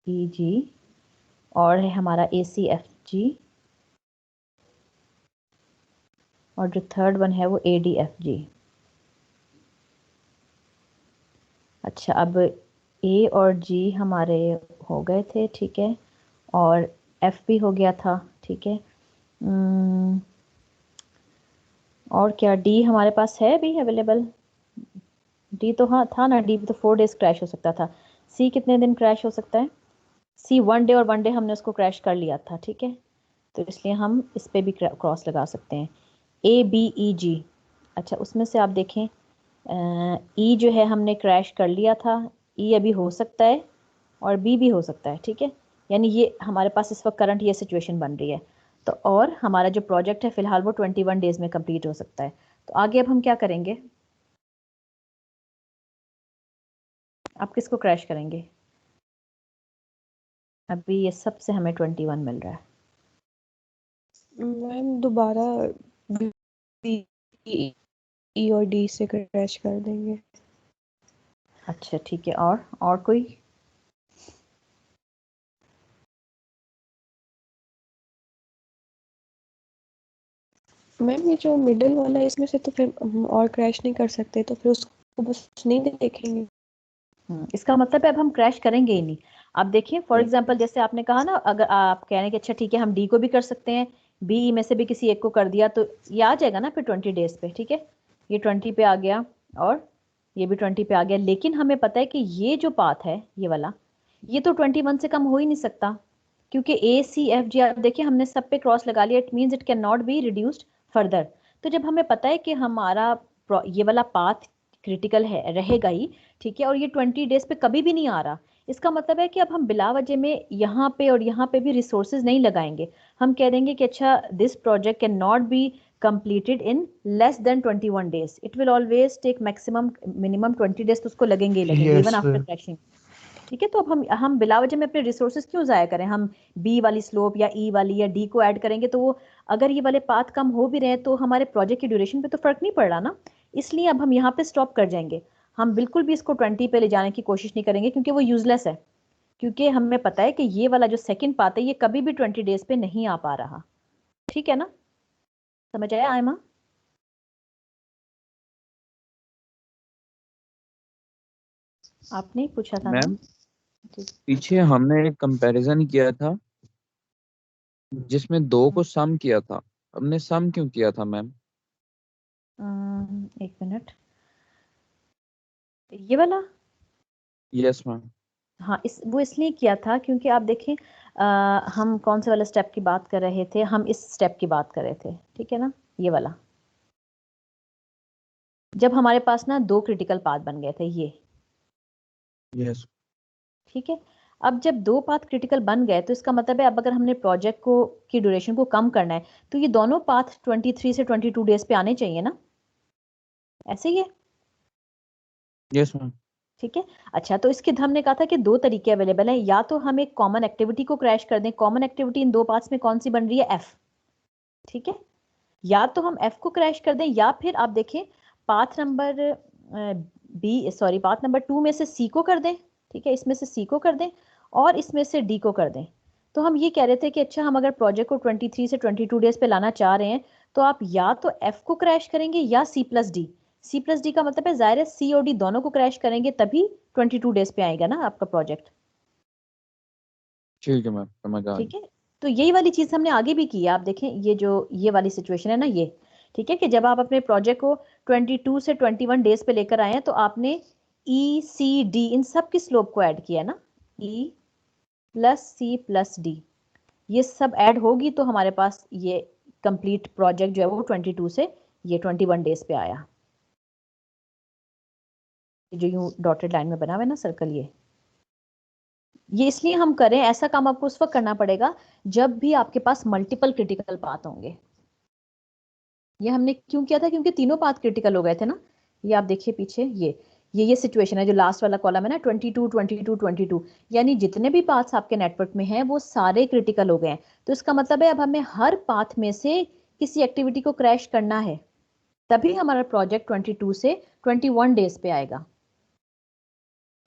E जी, और है हमारा ए सी एफ जी, और जो थर्ड वन है वो ए डी एफ जी। अच्छा, अब ए और जी हमारे हो गए थे, ठीक है, और एफ भी हो गया था, ठीक है। और क्या डी हमारे पास है भी अवेलेबल? डी तो हाँ था ना, डी तो 4 डेज क्रैश हो सकता था। सी कितने दिन क्रैश हो सकता है? सी 1 डे, और 1 डे हमने उसको क्रैश कर लिया था, ठीक है, तो इसलिए हम इस पर भी क्रॉस लगा सकते हैं। ए बी ई जी, अच्छा उसमें से आप देखें ई जो है हमने क्रैश कर लिया था, ई अभी हो सकता है और बी भी हो सकता है, ठीक है। यानी ये हमारे पास इस वक्त करंट ये सिचुएशन बन रही है। तो और हमारा जो प्रोजेक्ट है फिलहाल वो 21 डेज में कंप्लीट हो सकता है। तो आगे अब हम क्या करेंगे, आप किसको क्रैश करेंगे? अभी ये सबसे हमें 21 मिल रहा है। मैम दोबारा बी ई और डी से क्रैश कर देंगे। अच्छा ठीक है, और कोई? मैम ये जो मिडिल वाला है इसमें से तो फिर हम और क्रैश नहीं कर सकते, तो फिर उसको बस नहीं देखेंगे। इसका मतलब है अब हम क्रैश करेंगे ही नहीं। आप देखिए फॉर ठीक एग्जांपल है। जैसे आपने कहा ना, अगर आप कह रहे हैं कि अच्छा ठीक है हम डी को भी कर सकते हैं, बी में से भी किसी एक को कर दिया, तो ये आ जाएगा ना फिर 20 डेज पे, ठीक है। ये 20 पे आ गया और ये भी 20 पे आ गया, लेकिन हमें पता है कि ये जो पाथ है ये वाला, ये तो 21 से कम हो ही नहीं सकता, क्योंकि ए सी एफ जी आप देखिए हमने सब पे क्रॉस लगा लिया, it means it can not be reduced further. तो जब हमें पता है कि हमारा ये वाला पाथ क्रिटिकल है रहेगा ही, ठीक है, और ये 20 डेज पे कभी भी नहीं आ रहा, इसका मतलब है कि अब हम बिला वजह में यहाँ पे और यहाँ पे भी रिसोर्सेज नहीं लगाएंगे। हम कह देंगे कि अच्छा this project can not be completed in less than 21 days, it will always take maximum minimum 20 days, तो उसको लगेंगे ही लगेंगे यस इवन आफ्टर क्रैशिंग, ठीक है। तो अब हम बिला वजह में अपने रिसोर्सेज क्यों जाया करें, हम बी वाली स्लोप या ई वाली या डी को ऐड करेंगे, तो वो अगर ये वाले पाथ कम हो भी रहे हैं तो हमारे प्रोजेक्ट की ड्यूरेशन पे तो फर्क नहीं पड़ रहा ना। इसलिए अब हम यहाँ पे स्टॉप कर जाएंगे, हम बिल्कुल भी इसको 20 पे ले जाने की कोशिश नहीं करेंगे, क्योंकि वो यूजलेस है, क्योंकि हमें पता है कि ये वाला जो सेकंड पाथ है ये कभी भी 20 डेज पे नहीं आ पा रहा, ठीक है ना। समझ आया आयमा? आपने पूछा था ना? मैम पीछे हमने एक कंपैरिजन किया था जिसमें 2 को सम किया था। हमने सम क्यों किया था मैम? एक मिनट, ये वाला। Yes ma'am. हाँ, वो इसलिए किया था क्योंकि आप देखें, हम कौन से वाले स्टेप की बात कर रहे थे, हम इस स्टेप की बात कर रहे थे, ठीक है ना, ये वाला। जब हमारे पास ना 2 क्रिटिकल पाथ बन गए थे ये, यस। ठीक है। अब जब 2 पाथ क्रिटिकल बन गए तो इसका मतलब है अब अगर हमने प्रोजेक्ट को की ड्यूरेशन को कम करना है तो ये दोनों पाथ 23 से 22 डेज पे आने चाहिए ना, ऐसे ही है, यस मैम। ठीक है। अच्छा, तो इसके हमने कहा था कि 2 तरीके अवेलेबल हैं, या तो हम एक कॉमन एक्टिविटी को क्रैश कर दें। कॉमन एक्टिविटी इन 2 पाथ्स में कौन सी बन रही है? एफ, ठीक है। या तो हम एफ को क्रैश कर दें, या फिर आप देखें पाथ नंबर पाथ नंबर 2 में से सी को कर दें, ठीक है, इसमें से सी को कर दें और इसमें से डी को कर दें। तो हम ये कह रहे थे कि अच्छा, हम अगर प्रोजेक्ट को 23 से 22 डेज पे लाना चाह रहे हैं तो आप या तो एफ को क्रैश करेंगे या C plus D. C plus D का मतलब है जाहिर है सी और डी दोनों को क्रैश करेंगे तभी 22 डेज पे आएगा ना आपका प्रोजेक्ट, ठीक है मैम, समझ आ ठीक गई। है। तो यही वाली चीज हमने आगे भी की है। आप देखें ये जो ये वाली सिचुएशन है ना, ये ठीक है, कि जब आप अपने प्रोजेक्ट को 22 से 21 डेज पे लेकर आए हैं तो आपने ई सी डी इन सब की स्लोप को ऐड किया है ना, E plus C plus D, ये सब ऐड होगी तो हमारे पास ये कंप्लीट प्रोजेक्ट जो है वो 22 से ये 21 डेज पे आया। जो यूं डॉटेड लाइन में बना हुआ है ना सर्कल, ये इसलिए हम करें, ऐसा काम आपको उस वक्त करना पड़ेगा जब भी आपके पास मल्टीपल क्रिटिकल पाथ होंगे। ये हमने क्यों किया था? क्योंकि तीनों पाथ क्रिटिकल हो गए थे ना। ये आप देखिए पीछे, ये सिचुएशन है जो लास्ट वाला कॉलम है ना, 22 22 22, यानी जितने भी पाथ्स आपके नेटवर्क में हैं वो सारे क्रिटिकल हो गए हैं। तो इसका मतलब है अब हमें हर पाथ में से किसी एक्टिविटी को क्रैश करना है, तभी हमारा प्रोजेक्ट 22 से 21 डेज पे आएगा।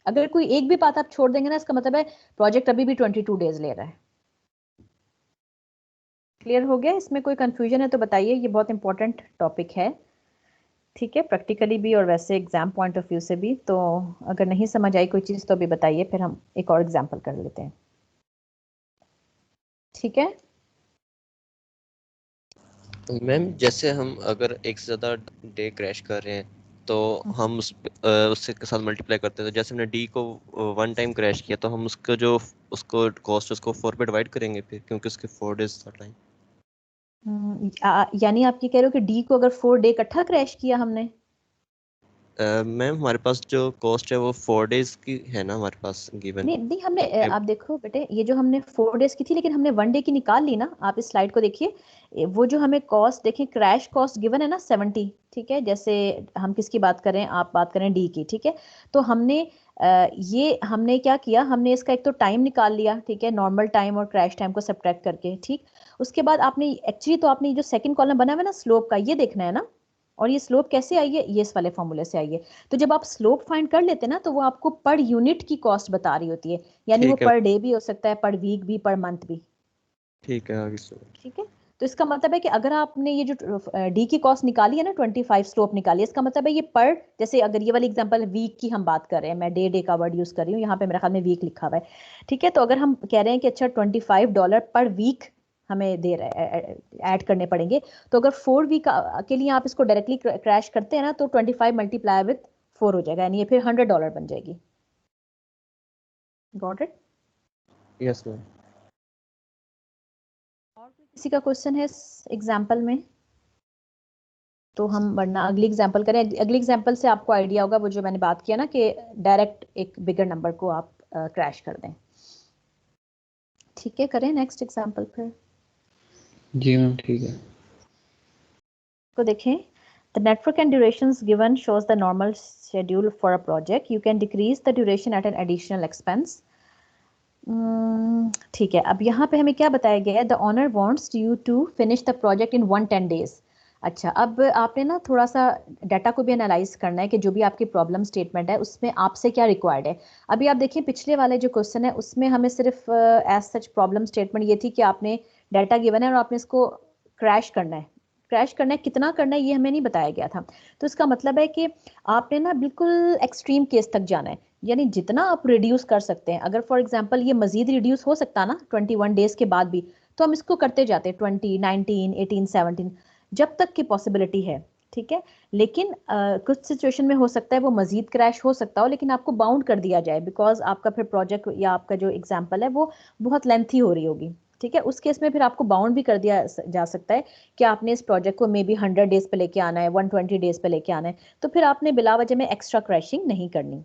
अगर कोई एक भी पाथ आप छोड़ देंगे ना, इसका मतलब है प्रोजेक्ट अभी भी 22 डेज ले रहा है। क्लियर हो गया? इसमें कोई कंफ्यूजन है तो बताइए, ये बहुत इंपॉर्टेंट टॉपिक है, ठीक है, प्रैक्टिकली भी और वैसे एग्जाम पॉइंट ऑफ व्यू से भी। तो अगर नहीं समझ आई कोई चीज़ तो अभी बताइए, फिर हम एक और एग्जाम्पल कर लेते हैं, ठीक है। मैम जैसे हम अगर एक से ज़्यादा डे क्रैश कर रहे हैं तो हम उससे के साथ मल्टीप्लाई करते हैं, तो जैसे हमने डी को 1 टाइम क्रैश किया तो हम उसका जो उसको कॉस्ट उसको 4 पे डिवाइड करेंगे फिर, क्योंकि उसके 4 डेज था टाइम। यानी आप ये कह रहे हो कि डी को अगर 4 डे इकट्ठा क्रैश किया हमने? मैम हमारे पास जो कॉस्ट है वो 4 डेज की है ना हमारे पास गिवन। नहीं नहीं, हमने आप देखो बेटे, ये जो हमने 4 डेज की थी लेकिन हमने 1 डे की निकाल ली ना। आप इस स्लाइड को देखिए, वो जो हमें कॉस्ट देखें, क्रैश कॉस्ट गिवन है ना 70, ठीक है। जैसे हम किसकी बात करें, आप बात करें डी की, ठीक है। तो हमने ये हमने क्या किया, हमने इसका एक तो टाइम निकाल लिया, ठीक है, नॉर्मल टाइम और क्रैश टाइम को सब्ट्रैक्ट करके, ठीक। उसके बाद आपने एक्चुअली तो आपने जो सेकंड कॉलम बना हुआ है ना स्लोप का, ये देखना है ना। और ये स्लोप कैसे आई है? ये इस वाले फॉर्मूले से आई है। तो जब आप स्लोप फाइंड कर लेते हैं ना तो वो आपको पर यूनिट की कॉस्ट बता रही होती है, यानी वो ठीक है, पर डे भी हो सकता है, पर वीक भी, पर मंथ भी, ठीक है आगे से। ठीक है। तो इसका मतलब है कि अगर आपने ये जो डी की कॉस्ट निकाली है ना 25 स्लोप निकाली है, इसका मतलब है ये पर, जैसे अगर ये वाली एग्जांपल वीक की हम बात कर रहे हैं, मैं डे का वर्ड यूज कर रही हूँ, यहाँ पे मेरे ख्याल में वीक लिखा हुआ है, ठीक है। तो अगर हम कह रहे हैं कि अच्छा $25 पर वीक हमें दे रहा है, ऐड करने पड़ेंगे, तो अगर 4 वीक के लिए आप इसको डायरेक्टली क्रैश करते हैं ना तो 25 मल्टीप्लाई विथ 4 हो जाएगा, यानी ये फिर $100 बन जाएगी। Got it? Yes ma'am. और कोई किसी का क्वेश्चन है इस एग्जाम्पल में? तो हम वरना अगली एग्जाम्पल करें। अगली एग्जाम्पल से आपको आइडिया होगा, वो जो मैंने बात किया ना कि डायरेक्ट एक बिगर नंबर को आप क्रैश कर दें, ठीक है। करें नेक्स्ट एग्जाम्पल फिर। जी मैम ठीक है। तो देखें, the network and durations given shows the normal schedule for a project. You can decrease the duration at an additional expense. ठीक है। अब यहाँ पे हमें क्या बताया गया है? The owner wants you to finish the project in 110 days. अच्छा, अब आपने ना थोड़ा सा डाटा को भी एनालाइज करना है कि जो भी आपकी प्रॉब्लम स्टेटमेंट है उसमें आपसे क्या रिक्वायर्ड है। अभी आप देखिए पिछले वाले जो क्वेश्चन है उसमें हमें सिर्फ एज सच प्रॉब्लम स्टेटमेंट ये थी कि आपने डाटा गिवन है और आपने इसको क्रैश करना है। क्रैश करना है, कितना करना है ये हमें नहीं बताया गया था। तो इसका मतलब है कि आपने ना बिल्कुल एक्सट्रीम केस तक जाना है। यानी जितना आप रिड्यूस कर सकते हैं, अगर फॉर एग्जांपल ये मजीद रिड्यूस हो सकता ना 21 डेज के बाद भी, तो हम इसको करते जाते हैं 20, 19, 18, 17 जब तक की पॉसिबिलिटी है, ठीक है। लेकिन कुछ सिचुएशन में हो सकता है वो मजीद क्रैश हो सकता हो, लेकिन आपको बाउंड कर दिया जाए बिकॉज आपका फिर प्रोजेक्ट या आपका जो एग्जाम्पल है वो बहुत लेंथी हो रही होगी, ठीक है। उस केस में फिर आपको बाउंड भी कर दिया जा सकता है कि आपने इस प्रोजेक्ट को मे बी 100 डेज पे लेके आना है, 120 डेज पे लेके आना है, तो फिर आपने बिला वजह में एक्स्ट्रा क्रैशिंग नहीं करनी।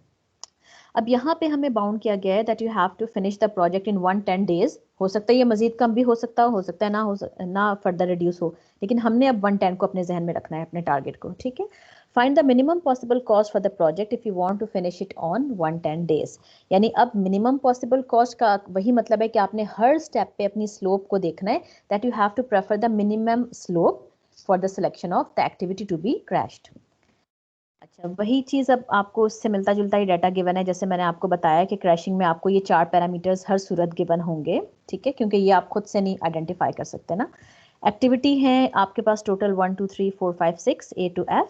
अब यहाँ पे हमें बाउंड किया गया है that you have to finish the project in 110 days. हो सकता है ये मजीद कम भी हो सकता है ना फर्दर रिड्यूस हो, लेकिन हमने अब 110 को अपने जहन में रखना है, अपने टारगेट को, ठीक है। Find the minimum possible cost for the project if you want to finish it on 110 days. यानी अब मिनिमम पॉसिबल कॉस्ट का वही मतलब है कि आपने हर स्टेप पे अपनी स्लोप को देखना है, that you have to prefer the minimum slope for the selection of the activity to be crashed. अच्छा, वही चीज़ अब आपको उससे मिलता जुलता ही डाटा गिवन है, जैसे मैंने आपको बताया कि क्रैशिंग में आपको ये 4 पैरामीटर्स हर सूरत गिवन होंगे, ठीक है, क्योंकि ये आप खुद से नहीं आइडेंटिफाई कर सकते ना। एक्टिविटी है आपके पास टोटल 1 2 3 4 5 6 A to F,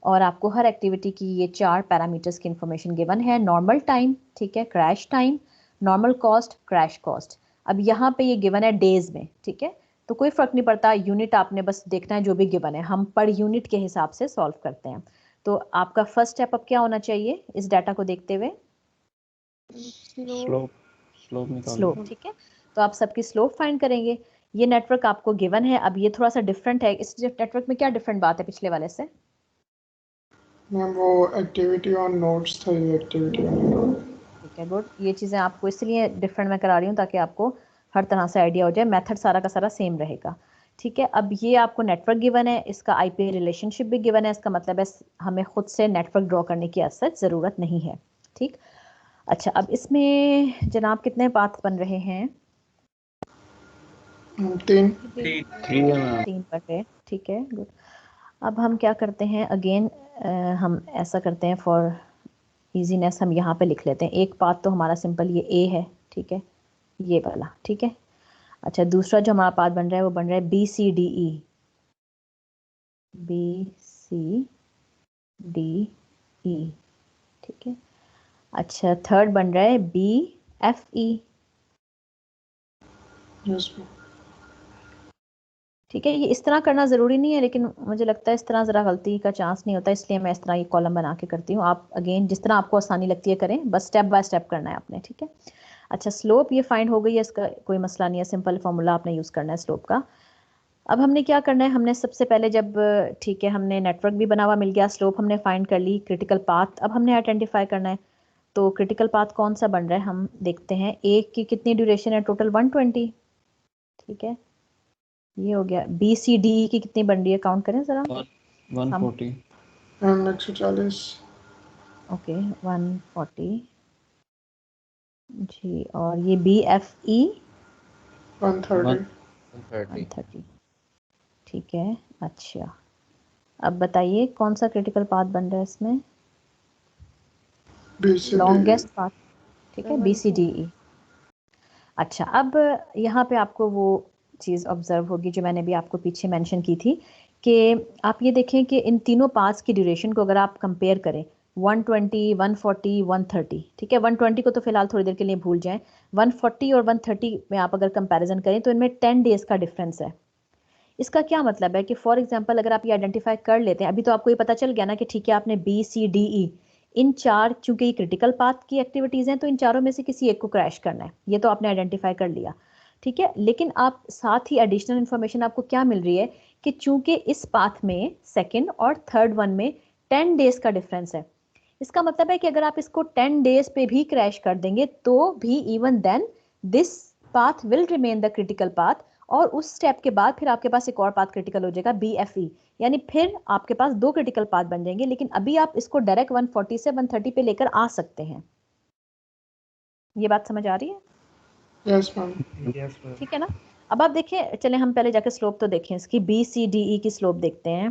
और आपको हर एक्टिविटी की ये 4 पैरामीटर्स की इंफॉर्मेशन गिवन है। नॉर्मल टाइम, ठीक है, crash time, normal cost, crash cost. अब यहाँ पे ये गिवन है डेज में, ठीक है, तो कोई फर्क नहीं पड़ता, यूनिट आपने बस देखना है जो भी गिवन है, हम पर यूनिट के हिसाब से सॉल्व करते हैं। तो आपका फर्स्ट स्टेप अब क्या होना चाहिए इस डाटा को देखते हुए? स्लोप स्लोप निकालना। स्लोप, ठीक है, तो आप सबकी स्लोप फाइंड करेंगे। ये नेटवर्क आपको गिवन है। अब ये थोड़ा सा डिफरेंट है, इस नेटवर्क में क्या डिफरेंट बात है पिछले वाले से? मैम वो एक्टिविटी ऑन नोट्स था, ये एक्टिविटी ऑन, ठीक है, गुड। ये चीज़ें आपको इसलिए डिफरेंट में करा रही हूँ ताकि आपको हर तरह से आइडिया हो जाए, मेथड सारा का सारा सेम रहेगा, ठीक है। अब ये आपको नेटवर्क गिवन है, इसका आईपी रिलेशनशिप भी गिवन है, इसका मतलब है हमें खुद से नेटवर्क ड्रॉ करने की असर ज़रूरत नहीं है, ठीक। अच्छा, अब इसमें जनाब कितने पाथ बन रहे हैं? 3 3 है मैम। 3 बन रहे, ठीक है, गुड। अब हम क्या करते हैं, अगेन हम ऐसा करते हैं फॉर इजीनेस, हम यहाँ पे लिख लेते हैं एक पाथ तो हमारा सिंपल ये ए है, ठीक है, ये वाला, ठीक है। अच्छा, दूसरा जो हमारा पाथ बन रहा है वो बन रहा है B C D E, B C D E, ठीक है। अच्छा, थर्ड बन रहा है B F E, yes ma'am. ठीक है। ये इस तरह करना ज़रूरी नहीं है, लेकिन मुझे लगता है इस तरह ज़रा गलती का चांस नहीं होता, इसलिए मैं इस तरह ये कॉलम बना के करती हूँ। आप अगेन जिस तरह आपको आसानी लगती है करें, बस स्टेप बाय स्टेप करना है आपने, ठीक है। अच्छा, स्लोप ये फाइंड हो गई है, इसका कोई मसला नहीं है, सिंपल फार्मूला आपने यूज़ करना है स्लोप का। अब हमने क्या करना है, हमने सबसे पहले जब, ठीक है, हमने नेटवर्क भी बना हुआ मिल गया, स्लोप हमने फाइंड कर ली, क्रिटिकल पाथ अब हमने आइडेंटिफाई करना है। तो क्रिटिकल पाथ कौन सा बन रहा है हम देखते हैं। एक की कितनी ड्यूरेशन है, टोटल 120, ठीक है, ये हो गया। बी सी डी की कितनी बन रही है, काउंट करें ज़रा। 140 मैम 140 ओके, 140 जी, और ये बी एफ ई 130 130, ठीक है। अच्छा, अब बताइए कौन सा क्रिटिकल पाथ बन रहा है इसमें, BCD लॉन्गेस्ट पाथ, ठीक है, बी सी डी ई। अच्छा, अब यहाँ पे आपको वो चीज़ ऑब्जर्व होगी जो मैंने भी आपको पीछे मेंशन की थी कि आप ये देखें कि इन तीनों पाथ्स की ड्यूरेशन को अगर आप कंपेयर करें, 120, 140, 130, ठीक है, 120 को तो फिलहाल थोड़ी देर के लिए भूल जाएं, 140 और 130 में आप अगर कंपैरिजन करें तो इनमें 10 डेज का डिफरेंस है। इसका क्या मतलब है कि फॉर एग्जांपल अगर आप ये आइडेंटिफाई कर लेते हैं, अभी तो आपको ये पता चल गया ना कि ठीक है, आपने बी सी डी ई इन 4, चूंकि ये क्रिटिकल पाथ की एक्टिविटीज़ हैं तो इन चारों में से किसी एक को क्रैश करना है, ये तो आपने आइडेंटिफाई कर लिया, ठीक है। लेकिन आप साथ ही एडिशनल इन्फॉर्मेशन आपको क्या मिल रही है कि चूंकि इस पाथ में सेकेंड और थर्ड वन में 10 डेज का डिफरेंस है, इसका मतलब है कि अगर आप इसको 10 डेज पे भी क्रैश कर देंगे तो भी even then this path will remain the critical path, और उस स्टेप के बाद फिर आपके पास एक और पाथ क्रिटिकल हो जाएगा बी एफ ई, यानी फिर आपके पास 2 क्रिटिकल पाथ बन जाएंगे। लेकिन अभी आप इसको डायरेक्ट 140 से 130 पे लेकर आ सकते हैं। ये बात समझ आ रही है? Yes ma'am. ठीक है ना। अब आप देखिए, चले हम पहले जाके स्लोप तो देखें इसकी, बी सी डी ई की स्लोप देखते हैं।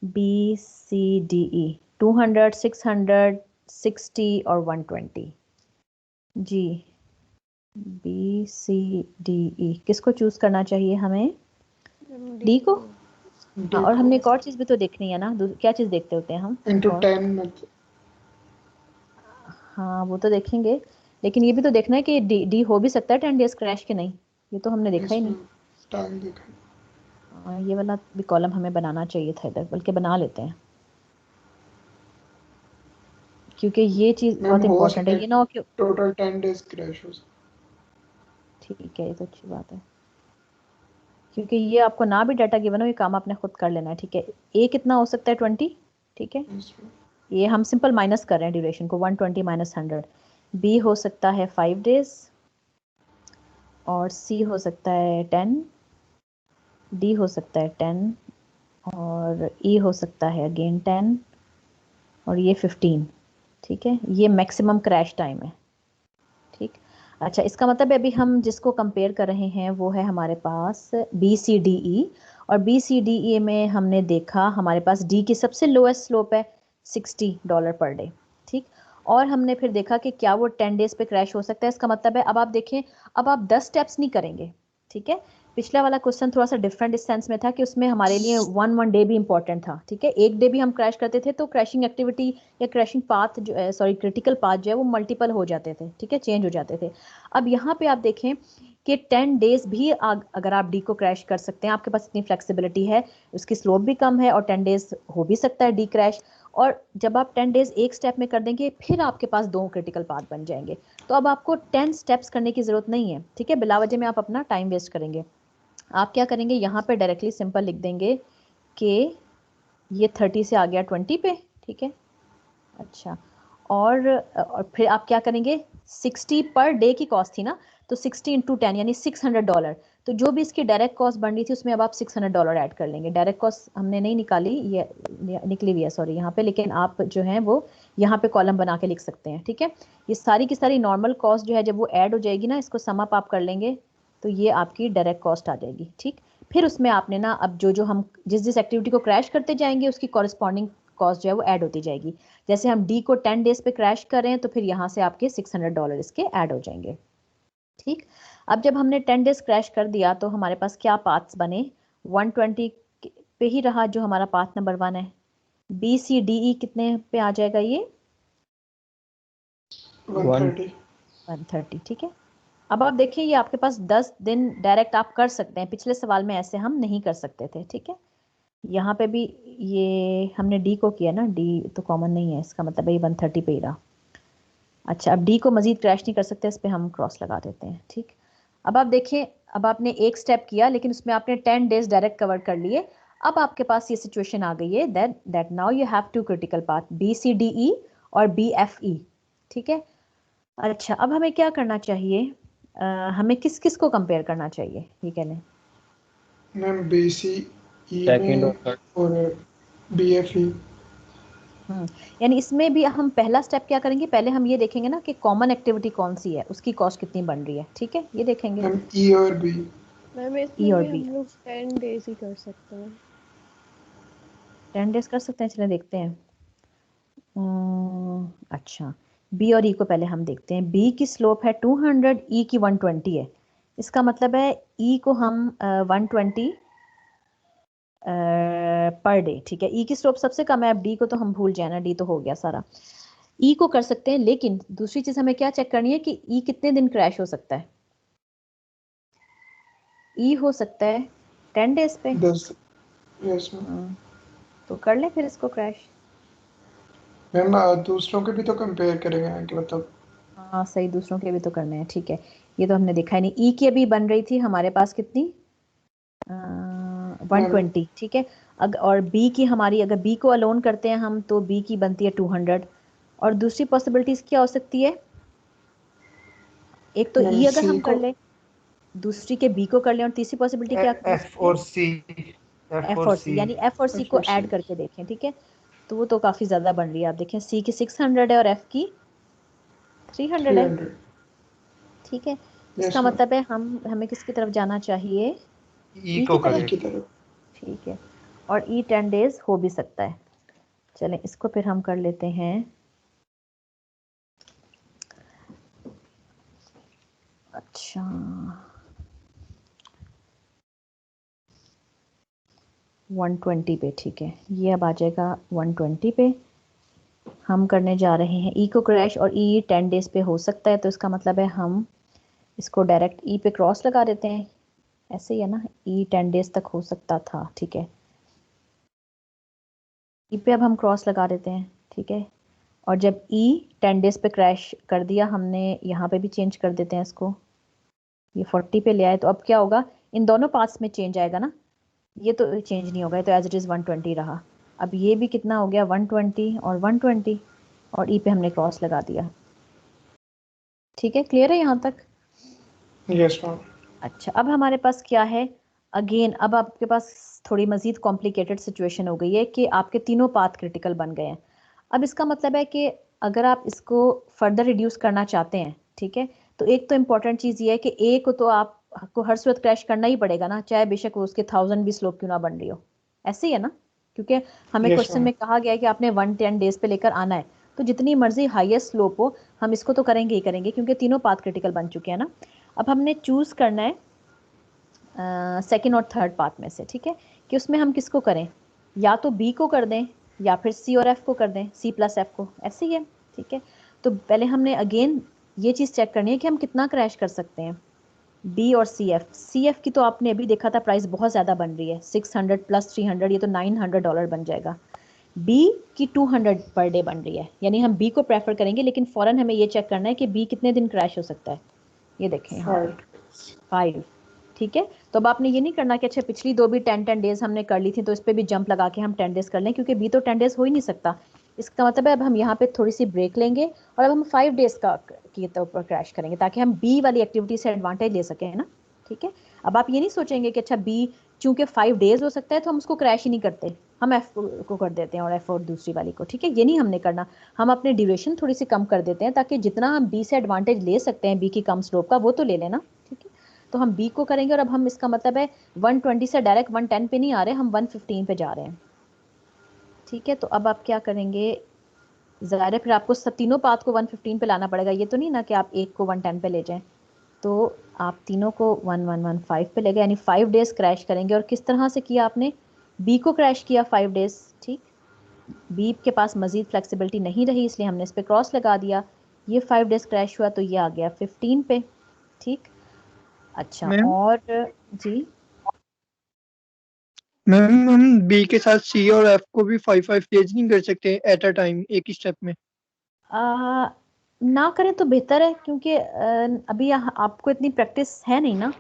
बी सी डी ई 200, 600, 60 और 120 जी। बी सी डी ई किसको चूज करना चाहिए हमें? डी को। हाँ, और हमने एक और चीज भी तो देखनी है ना, क्या चीज देखते होते हैं हम? into और 10 मतलब हाँ वो तो देखेंगे, लेकिन ये भी तो देखना है कि डी हो भी सकता है 10 डेज क्रैश के नहीं, ये तो हमने देखा ही नहीं। इसमें टाइम देखा। ये वाला भी कॉलम हमें बनाना चाहिए था इधर, बल्कि बना लेते हैं, क्योंकि ये चीज़ मैम बहुत हो इंपॉर्टेंट सकता है। है ये ना हो कि टोटल 10 डेज क्रैश हो सकता ठीक है, ये तो अच्छी बात है, क्योंकि ये आपको ना भी डाटा गिवन हो, ये काम आपने खुद कर लेना है। ठीक है, ए कितना हो सकता है 20, ठीक है, है इसमें। ये हम सिंपल माइनस कर रहे हैं ड्यूरेशन को, 120 माइनस 100। बी हो सकता है 5 डेज, और सी हो सकता है 10, डी हो सकता है 10, और ई हो सकता है अगेन 10, और ये 15। ठीक है, ये मैक्सिमम क्रैश टाइम है। ठीक, अच्छा इसका मतलब है अभी हम जिसको कंपेयर कर रहे हैं वो है हमारे पास बी सी डी ई, और बी सी डी ई में हमने देखा हमारे पास डी की सबसे लोएस्ट स्लोप है $60 पर डे। ठीक, और हमने फिर देखा कि क्या वो 10 डेज पे क्रैश हो सकता है। इसका मतलब है अब आप देखें, अब आप 10 स्टेप्स नहीं करेंगे। ठीक है, पिछला वाला क्वेश्चन थोड़ा सा डिफरेंट इस सेंस में था कि उसमें हमारे लिए वन डे भी इंपॉर्टेंट था। ठीक है, एक डे भी हम क्रैश करते थे तो क्रैशिंग एक्टिविटी या क्रैशिंग पाथ जो सॉरी क्रिटिकल पाथ जो है वो मल्टीपल हो जाते थे। ठीक है, चेंज हो जाते थे। अब यहाँ पे आप देखें कि 10 डेज भी अगर आप डी को क्रैश कर सकते हैं, आपके पास इतनी फ्लेक्सिबिलिटी है, उसकी स्लोप भी कम है, और 10 डेज हो भी सकता है डी क्रैश। और जब आप 10 डेज एक स्टेप में कर देंगे, फिर आपके पास 2 क्रिटिकल पाथ बन जाएंगे। तो अब आपको 10 स्टेप्स करने की जरूरत नहीं है। ठीक है, बिला वजह में आप अपना टाइम वेस्ट करेंगे। आप क्या करेंगे, यहाँ पे डायरेक्टली सिंपल लिख देंगे कि ये 30 से आ गया 20 पे। ठीक है, अच्छा, और फिर आप क्या करेंगे, 60 पर डे की कॉस्ट थी ना, तो 60 इंटू 10 यानी $600। तो जो भी इसकी डायरेक्ट कॉस्ट बन रही थी उसमें अब आप $600 ऐड कर लेंगे। डायरेक्ट कॉस्ट हमने नहीं निकाली, ये निकली हुई है सॉरी यहाँ पे, लेकिन आप जो है वो यहाँ पे कॉलम बना के लिख सकते हैं। ठीक है, ये सारी की सारी नॉर्मल कॉस्ट जो है जब वो ऐड हो जाएगी ना, इसको सम अप आप कर लेंगे तो ये आपकी डायरेक्ट कॉस्ट आ जाएगी। ठीक, फिर उसमें आपने ना अब जो हम जिस एक्टिविटी को क्रैश करते जाएंगे उसकी कॉरस्पॉन्डिंग कॉस्ट जो है वो ऐड होती जाएगी। जैसे हम डी को 10 डेज पे क्रैश कर रहे हैं तो फिर यहाँ से आपके $600 इसके ऐड हो जाएंगे। ठीक, अब जब हमने 10 डेज क्रैश कर दिया तो हमारे पास क्या पाथ्स बने, 120 पे ही रहा जो हमारा पाथ नंबर 1 है। बी सी डी ई कितने पे आ जाएगा, ये 130। 130। ठीक है, अब आप देखिए ये आपके पास 10 दिन डायरेक्ट आप कर सकते हैं, पिछले सवाल में ऐसे हम नहीं कर सकते थे। ठीक है, यहाँ पे भी ये हमने डी को किया ना, डी तो कॉमन नहीं है, इसका मतलब ये 130 पे ही रहा। अच्छा, अब डी को मजीद क्रैश नहीं कर सकते, इस पर हम क्रॉस लगा देते हैं। ठीक, अब आप देखिए, अब आपने एक स्टेप किया लेकिन उसमें आपने 10 डेज डायरेक्ट कवर कर लिए। अब आपके पास ये सिचुएशन आ गई है that now you have 2 critical path, B C D E और बी एफ ई। ठीक है, अच्छा अब हमें क्या करना चाहिए, हमें किस किस को कंपेयर करना चाहिए, ये कह लें। मैम BC ई सेकंड और में थर्ड। और BFE। यानी इसमें भी हम पहला स्टेप क्या करेंगे, पहले हम ये देखेंगे ना कि कॉमन एक्टिविटी कौन सी है, उसकी कॉस्ट कितनी बन रही है। ठीक है, ये देखेंगे मैम E और B। मैम ई इसमें और भी बी। हम लोग 10 डेज ही कर सकते हैं। 10 डेज कर सकते हैं, चलिए देखते हैं। अच्छा, बी और ई को पहले हम देखते हैं। बी की स्लोप है 200, ई की 120 है। इसका मतलब है ई को हम 120 पर डे। ठीक है, ई की स्लोप सबसे कम है, अब डी को तो हम भूल जाए ना, डी तो हो गया सारा। ई को कर सकते हैं, लेकिन दूसरी चीज हमें क्या चेक करनी है कि ई कितने दिन क्रैश हो सकता है। ई हो सकता है 10 डेज पे। 10। Yes ma'am. तो कर ले फिर इसको क्रैश। मैम दूसरों के भी तो कंपेयर करेंगे ना कि मतलब। हाँ सही, दूसरों के भी तो करने हैं। ठीक है, ये तो हमने देखा ही नहीं। ई की अभी बन रही थी हमारे पास कितनी, 120। ठीक है, और बी की हमारी, अगर बी को अलोन करते हैं हम तो बी की बनती है 200। और दूसरी पॉसिबिलिटीज क्या हो सकती है, एक तो मैम ई अगर C हम कर को ले, दूसरी के बी को कर लें, और तीसरी पॉसिबिलिटी क्या हो एफ सकती है, और सी, एफ एफ और और सी, सी। यानी एफ और सी को ऐड F4C। करके देखें। ठीक है, तो वो तो काफी ज्यादा बन रही है। आप देखें सी की 600 है और एफ की 300 है। 300। ठीक है, यस इसका मैम। मतलब है हमें किसकी तरफ जाना चाहिए, ई ई को की E तरफ। करें। की तरफ। ठीक है, और ई 10 डेज हो भी सकता है। चलें इसको फिर हम कर लेते हैं। अच्छा, 120 पे। ठीक है, ये अब आ जाएगा 120 पे। हम करने जा रहे हैं ई को क्रैश, और ई 10 डेज पे हो सकता है, तो इसका मतलब है हम इसको डायरेक्ट ई पे क्रॉस लगा देते हैं, ऐसे ही है ना, ई 10 डेज तक हो सकता था, ठीक है। ई पे अब हम क्रॉस लगा देते हैं, ठीक है। और जब ई 10 डेज पे क्रैश कर दिया हमने, यहाँ पे भी चेंज कर देते हैं इसको, ये 40 पे ले आए, तो अब क्या होगा, इन दोनों पार्ट्स में चेंज आएगा ना, ये तो चेंज नहीं होगा, ये तो एज इट इज़ 120 रहा। अब ये भी कितना हो गया, 120 और 120, और ई पे हमने क्रॉस लगा दिया, ठीक है। क्लियर है यहाँ तक? Yes ma'am. अच्छा, अब हमारे पास क्या है, अगेन अब आपके पास थोड़ी मज़ीद कॉम्प्लिकेटेड सिचुएशन हो गई है कि आपके तीनों पाथ क्रिटिकल बन गए हैं। अब इसका मतलब है कि अगर आप इसको फर्दर रिड्यूस करना चाहते हैं, ठीक है, तो एक तो इम्पॉर्टेंट चीज़ ये है कि ए को तो आपको हर सूरत क्रैश करना ही पड़ेगा ना, चाहे बेशक वो उसके 1000 भी स्लोप क्यों ना बन रही हो, ऐसे ही है ना, क्योंकि हमें यस क्वेश्चन मैम। में कहा गया है कि आपने 110 डेज पे लेकर आना है, तो जितनी मर्जी हाईएस्ट स्लोप हो हम इसको तो करेंगे ही करेंगे, क्योंकि तीनों पाथ क्रिटिकल बन चुके हैं ना। अब हमने चूज़ करना है सेकेंड और थर्ड पार्ट में से, ठीक है, कि उसमें हम किसको करें, या तो बी को कर दें या फिर सी और एफ को कर दें, सी प्लस एफ को, ऐसे ही है, ठीक है। तो पहले हमने अगेन ये चीज़ चेक करनी है कि हम कितना क्रैश कर सकते हैं, बी और सी एफ की तो आपने अभी देखा था प्राइस बहुत ज़्यादा बन रही है, 600 प्लस 300, ये तो $900 बन जाएगा। बी की 200 पर डे बन रही है, यानी हम बी को प्रेफर करेंगे, लेकिन फ़ौरन हमें ये चेक करना है कि बी कितने दिन क्रैश हो सकता है, ये देखें यहाँ पे 5, ठीक है। तो अब आपने ये नहीं करना कि अच्छा पिछली दो भी 10 डेज हमने कर ली थी तो इस पर भी जंप लगा के हम 10 डेज कर लें, क्योंकि बी तो 10 डेज हो ही नहीं सकता। इसका मतलब है अब हम यहाँ पे थोड़ी सी ब्रेक लेंगे और अब हम 5 डेज का की ऊपर क्रैश करेंगे, ताकि हम बी वाली एक्टिविटी से एडवांटेज ले सकें ना, ठीक है। अब आप ये नहीं सोचेंगे कि अच्छा बी चूंकि 5 डेज हो सकता है तो हम उसको क्रैश ही नहीं करते, हम एफ को कर देते हैं और एफ और दूसरी वाली को, ठीक है, ये नहीं हमने करना। हम अपने ड्यूरेशन थोड़ी सी कम कर देते हैं, ताकि जितना हम बी से एडवांटेज ले सकते हैं बी की कम स्लोप का वो तो ले लेना, ठीक है। तो हम बी को करेंगे, और अब हम इसका मतलब है 120 से डायरेक्ट 110 पे नहीं आ रहे, हम 115 पे जा रहे हैं, ठीक है। तो अब आप क्या करेंगे, ज़ाहिर है फिर आपको सब तीनों पाथ को 115 पे लाना पड़ेगा, ये तो नहीं ना कि आप एक को 110 पे ले जाएं, तो आप तीनों को 1115 पे ले गए, यानी 5 डेज क्रैश करेंगे। और किस तरह से किया आपने, बी को क्रैश किया 5 डेज, ठीक, बी के पास मजीद फ्लेक्सिबिलिटी नहीं रही इसलिए हमने इस पर क्रॉस लगा दिया, ये 5 डेज क्रैश हुआ तो ये आ गया 15 पे, ठीक। अच्छा, मैम और जी मैम हम बी के साथ सी और एफ को भी 5 डेज नहीं कर सकते एट अ टाइम एक ही स्टेप में? आ, ना करें तो बेहतर है, क्योंकि अभी आपको इतनी प्रैक्टिस है नहीं ना,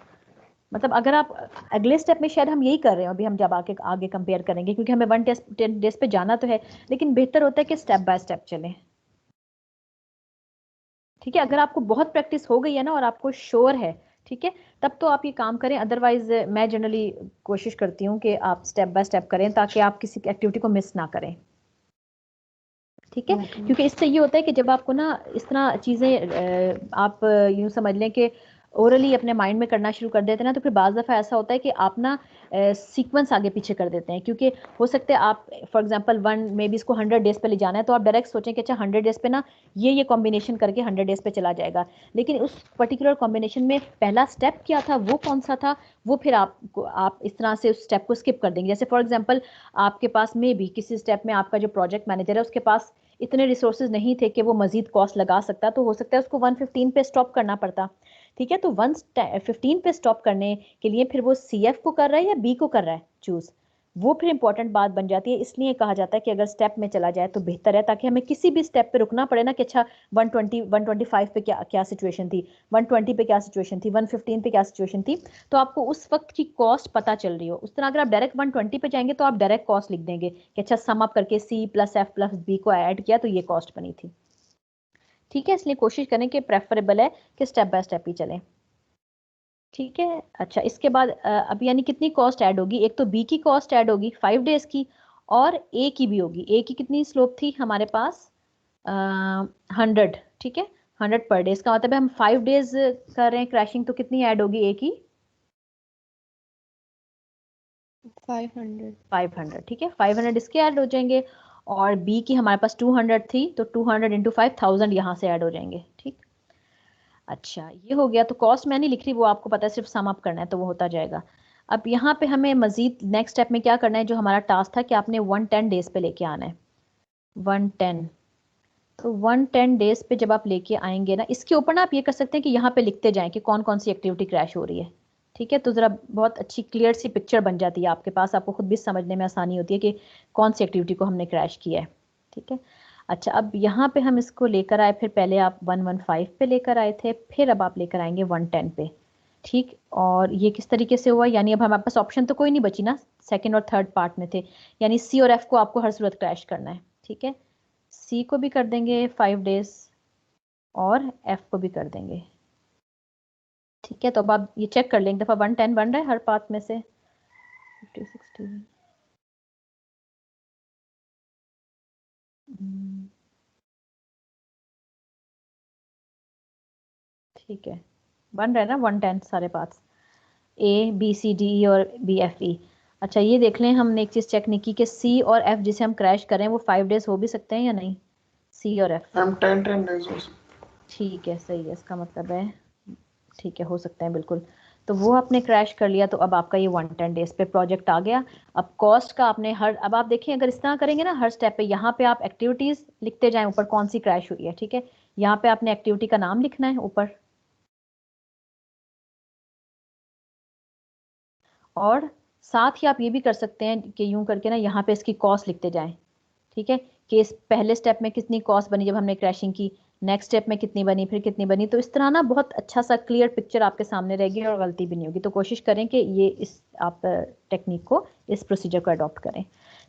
मतलब अगर आप अगले स्टेप में शायद हम यही कर रहे हो, अभी हम जब आगे आगे कंपेयर करेंगे, क्योंकि हमें 10 डेज पे जाना तो है, लेकिन बेहतर होता है कि स्टेप बाय स्टेप चलें, ठीक है। अगर आपको बहुत प्रैक्टिस हो गई है ना और आपको श्योर है, ठीक है, तब तो आप ये काम करें, अदरवाइज मैं जनरली कोशिश करती हूँ कि आप स्टेप बाय स्टेप करें, ताकि आप किसी एक्टिविटी को मिस ना करें, ठीक है। क्योंकि इससे ये होता है कि जब आपको ना इस तरह चीज़ें आप यूँ समझ लें कि ओरली अपने माइंड में करना शुरू कर देते हैं ना, तो फिर बाज़ दफ़ा ऐसा होता है कि आप ना सीक्वेंस आगे पीछे कर देते हैं, क्योंकि हो सकता है आप फॉर एग्जांपल मे बी इसको 100 डेज पे ले जाना है, तो आप डायरेक्ट सोचें कि अच्छा 100 डेज पे ना ये कॉम्बिनेशन करके 100 डेज पे चला जाएगा, लेकिन उस पर्टिकुलर कॉम्बिनेशन में पहला स्टेप क्या था, वो कौन सा था, वो फिर आप इस तरह से उस स्टेप को स्किप कर देंगे। जैसे फॉर एग्जाम्पल आपके पास में भी किसी स्टेप में आपका जो प्रोजेक्ट मैनेजर है उसके पास इतने रिसोर्सेज नहीं थे कि वो मजीद कॉस्ट लगा सकता, तो हो सकता है उसको 115 पे स्टॉप करना पड़ता, ठीक है। तो 115 पे स्टॉप करने के लिए फिर वो सी एफ को कर रहा है या बी को कर रहा है चूज, वो फिर इंपॉर्टेंट बात बन जाती है। इसलिए कहा जाता है कि अगर स्टेप में चला जाए तो बेहतर है, ताकि हमें किसी भी स्टेप पे रुकना पड़े ना कि अच्छा 125 पे क्या क्या सिचुएशन थी, 120 पे क्या सिचुएशन थी, 115 पे क्या सिचुएशन थी, तो आपको उस वक्त की कॉस्ट पता चल रही हो। उस तरह अगर आप डायरेक्ट 120 पे जाएंगे तो आप डायरेक्ट कॉस्ट लिख देंगे कि अच्छा सम अप करके C plus F plus B को ऐड किया तो ये कॉस्ट बनी थी, ठीक है। इसलिए कोशिश करें कि प्रेफरेबल है कि स्टेप बाय स्टेप ही चलें, ठीक है। अच्छा, इसके बाद अब यानी कितनी कॉस्ट ऐड होगी, एक तो बी की कॉस्ट ऐड होगी 5 डेज की, और ए की भी होगी। ए की कितनी स्लोप थी हमारे पास 100, ठीक है, 100 पर डेज का मतलब है हम 5 डेज कर रहे हैं क्रैशिंग, तो कितनी ऐड होगी ए की 500। 500, ठीक है, 500 इसके ऐड हो जाएंगे, और बी की हमारे पास 200 थी तो 200 इंटू 5000 यहाँ से ऐड हो जाएंगे, ठीक। अच्छा, ये हो गया, तो कॉस्ट मैं नहीं लिख रही, वो आपको पता है, सिर्फ सम अप करना है तो वो होता जाएगा। अब यहाँ पे हमें मजीद नेक्स्ट स्टेप में क्या करना है, जो हमारा टास्क था कि आपने 110 डेज पे लेके आना है, 110, तो 110 डेज पे जब आप लेके आएंगे ना, इसके ऊपर ना आप ये कर सकते हैं कि यहाँ पे लिखते जाएं कि कौन कौन सी एक्टिविटी क्रैश हो रही है। ठीक है, तो जरा बहुत अच्छी क्लियर सी पिक्चर बन जाती है आपके पास, आपको खुद भी समझने में आसानी होती है कि कौन सी एक्टिविटी को हमने क्रैश किया है। ठीक है, अच्छा अब यहाँ पे हम इसको लेकर आए, फिर पहले आप 115 पे लेकर आए थे, फिर अब आप लेकर आएंगे 110 पे। ठीक, और ये किस तरीके से हुआ, यानी अब हमारे पास ऑप्शन तो कोई नहीं बची ना, सेकंड और थर्ड पार्ट में थे, यानी सी और एफ को आपको हर सूरत क्रैश करना है। ठीक है, सी को भी कर देंगे 5 डेज और एफ को भी कर देंगे। ठीक है, तो अब आप ये चेक कर लें एक दफा, 110 बन रहा है हर पाथ में से। 50, 60, ठीक है, बन रहा है ना 110 सारे paths, A B C D E और बी एफ ई। अच्छा ये देख लें, हमने एक चीज चेक नहीं की कि सी और एफ जिसे हम क्रैश करें वो 5 डेज हो भी सकते हैं या नहीं, सी और एफ। मैम 10 डेज हो सकते। ठीक है, सही है, इसका मतलब है ठीक है, हो सकते हैं बिल्कुल। तो वो आपने क्रैश कर लिया, तो अब आपका ये 110 डेज पे प्रोजेक्ट आ गया। अब कॉस्ट का आपने हर, अब आप देखिए अगर इस तरह करेंगे ना हर स्टेप पे, यहाँ पे आप एक्टिविटीज लिखते जाएं ऊपर कौन सी क्रैश हुई है। ठीक है, यहाँ पे आपने एक्टिविटी का नाम लिखना है ऊपर, और साथ ही आप ये भी कर सकते हैं कि यूं करके ना यहाँ पे इसकी कॉस्ट लिखते जाएं। ठीक है, कि इस पहले स्टेप में कितनी कॉस्ट बनी जब हमने क्रैशिंग की, नेक्स्ट स्टेप में कितनी बनी, फिर कितनी बनी, तो इस तरह ना बहुत अच्छा सा क्लियर पिक्चर आपके सामने रहेगी और गलती भी नहीं होगी। तो कोशिश करें कि ये इस आप टेक्निक को, इस प्रोसीजर को अडॉप्ट करें।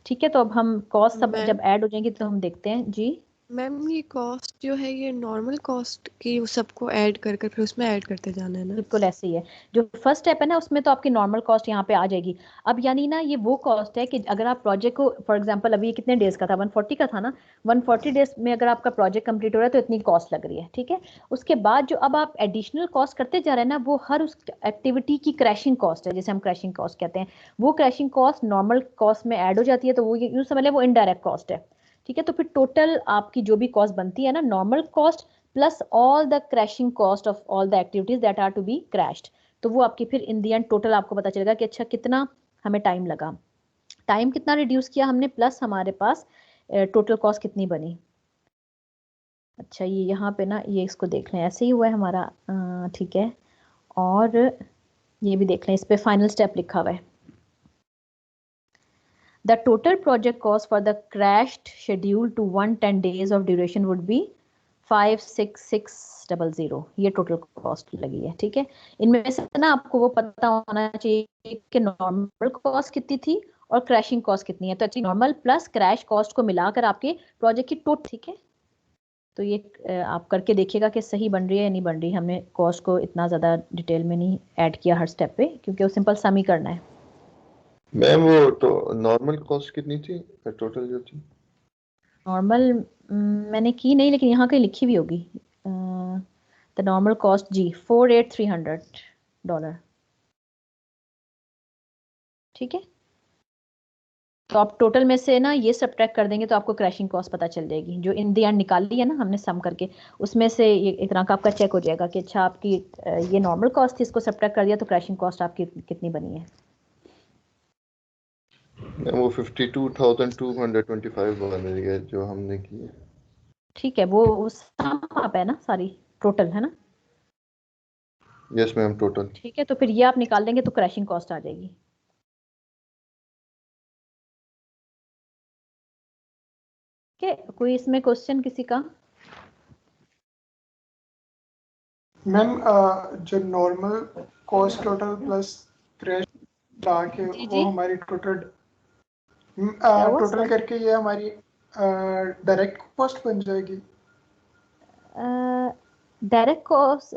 ठीक है, तो अब हम कॉस्ट सब जब ऐड हो जाएंगी तो हम देखते हैं जी। मैम ये कॉस्ट जो है ये नॉर्मल कॉस्ट की सबको ऐड कर कर फिर उसमें ऐड करते जाना है ना? बिल्कुल ऐसे ही है, जो फर्स्ट स्टेप है ना उसमें तो आपकी नॉर्मल कॉस्ट यहाँ पे आ जाएगी। अब यानी ना ये वो कॉस्ट है कि अगर आप प्रोजेक्ट को, फॉर एग्जांपल अभी ये कितने डेज का था, 140 का था ना, 140 डेज में अगर आपका प्रोजेक्ट कंप्लीट हो रहा है तो इतनी कॉस्ट लग रही है। ठीक है, उसके बाद जो अब आप एडिशनल कॉस्ट करते जा रहे हैं ना, वो हर उस एक्टिविटी की क्रैशिंग कॉस्ट है, जैसे हम क्रैशिंग कॉस्ट कहते हैं, वो क्रैशिंग कॉस्ट नॉर्मल कॉस्ट में ऐड हो जाती है, तो वो यूँ समझ लें वो इनडायरेक्ट कॉस्ट है। ठीक है, तो फिर टोटल आपकी जो भी कॉस्ट बनती है ना, normal cost plus all the crashing cost of all the activities that are to be crashed, तो वो आपकी फिर इन दी एंड टोटल आपको पता चलेगा कि अच्छा कितना हमें टाइम लगा, टाइम कितना रिड्यूस किया हमने, प्लस हमारे पास टोटल कॉस्ट कितनी बनी। अच्छा ये यहाँ पे ना ये इसको देख लें, ऐसे ही हुआ है हमारा, ठीक है, और ये भी देख लें, इस पे फाइनल स्टेप लिखा हुआ है, the total project cost for the crashed schedule to 110 days of duration would be 56600, ये टोटल कॉस्ट लगी है। ठीक है, इनमें से ना आपको वो पता होना चाहिए कि नॉर्मल कॉस्ट कितनी थी और क्रैशिंग कॉस्ट कितनी है, तो actually normal plus crash cost को मिलाकर आपके प्रोजेक्ट की टोटल। ठीक है, तो ये आप करके देखिएगा कि सही बन रही है या नहीं बन रही। हमने कॉस्ट को इतना ज़्यादा डिटेल में नहीं ऐड किया हर स्टेप पे, क्योंकि वो सिंपल सम ही करना है। मैम वो तो नॉर्मल कॉस्ट कितनी थी टोटल जो थी? नॉर्मल मैंने की नहीं, लेकिन यहाँ कहीं लिखी भी होगी, द नॉर्मल कॉस्ट जी $48300। ठीक है, तो आप टोटल में से ना ये सब्ट्रैक्ट कर देंगे तो आपको क्रैशिंग कॉस्ट पता चल जाएगी, जो इन दी एंड निकाली है ना हमने सम करके, उसमें से ये एक तरह का आपका चेक हो जाएगा कि अच्छा आपकी ये नॉर्मल कॉस्ट थी, इसको सब्ट्रैक्ट कर दिया तो क्रैशिंग कॉस्ट आपकी कितनी बनी है। मैम वो 52,225 बन रही है जो हमने की है। ठीक है, वो सम आप है ना सारी, टोटल है ना? Yes ma'am total. ठीक है, तो फिर ये आप निकाल देंगे तो क्रैशिंग कॉस्ट आ जाएगी। ठीक है, कोई इसमें क्वेश्चन किसी का? मैम जो normal cost total plus crash ला के जी वो जी, हमारी टोटल क्या हुआ टोटल सर? करके ये हमारी डायरेक्ट कॉस्ट बन जाएगी। डायरेक्ट कॉस्ट,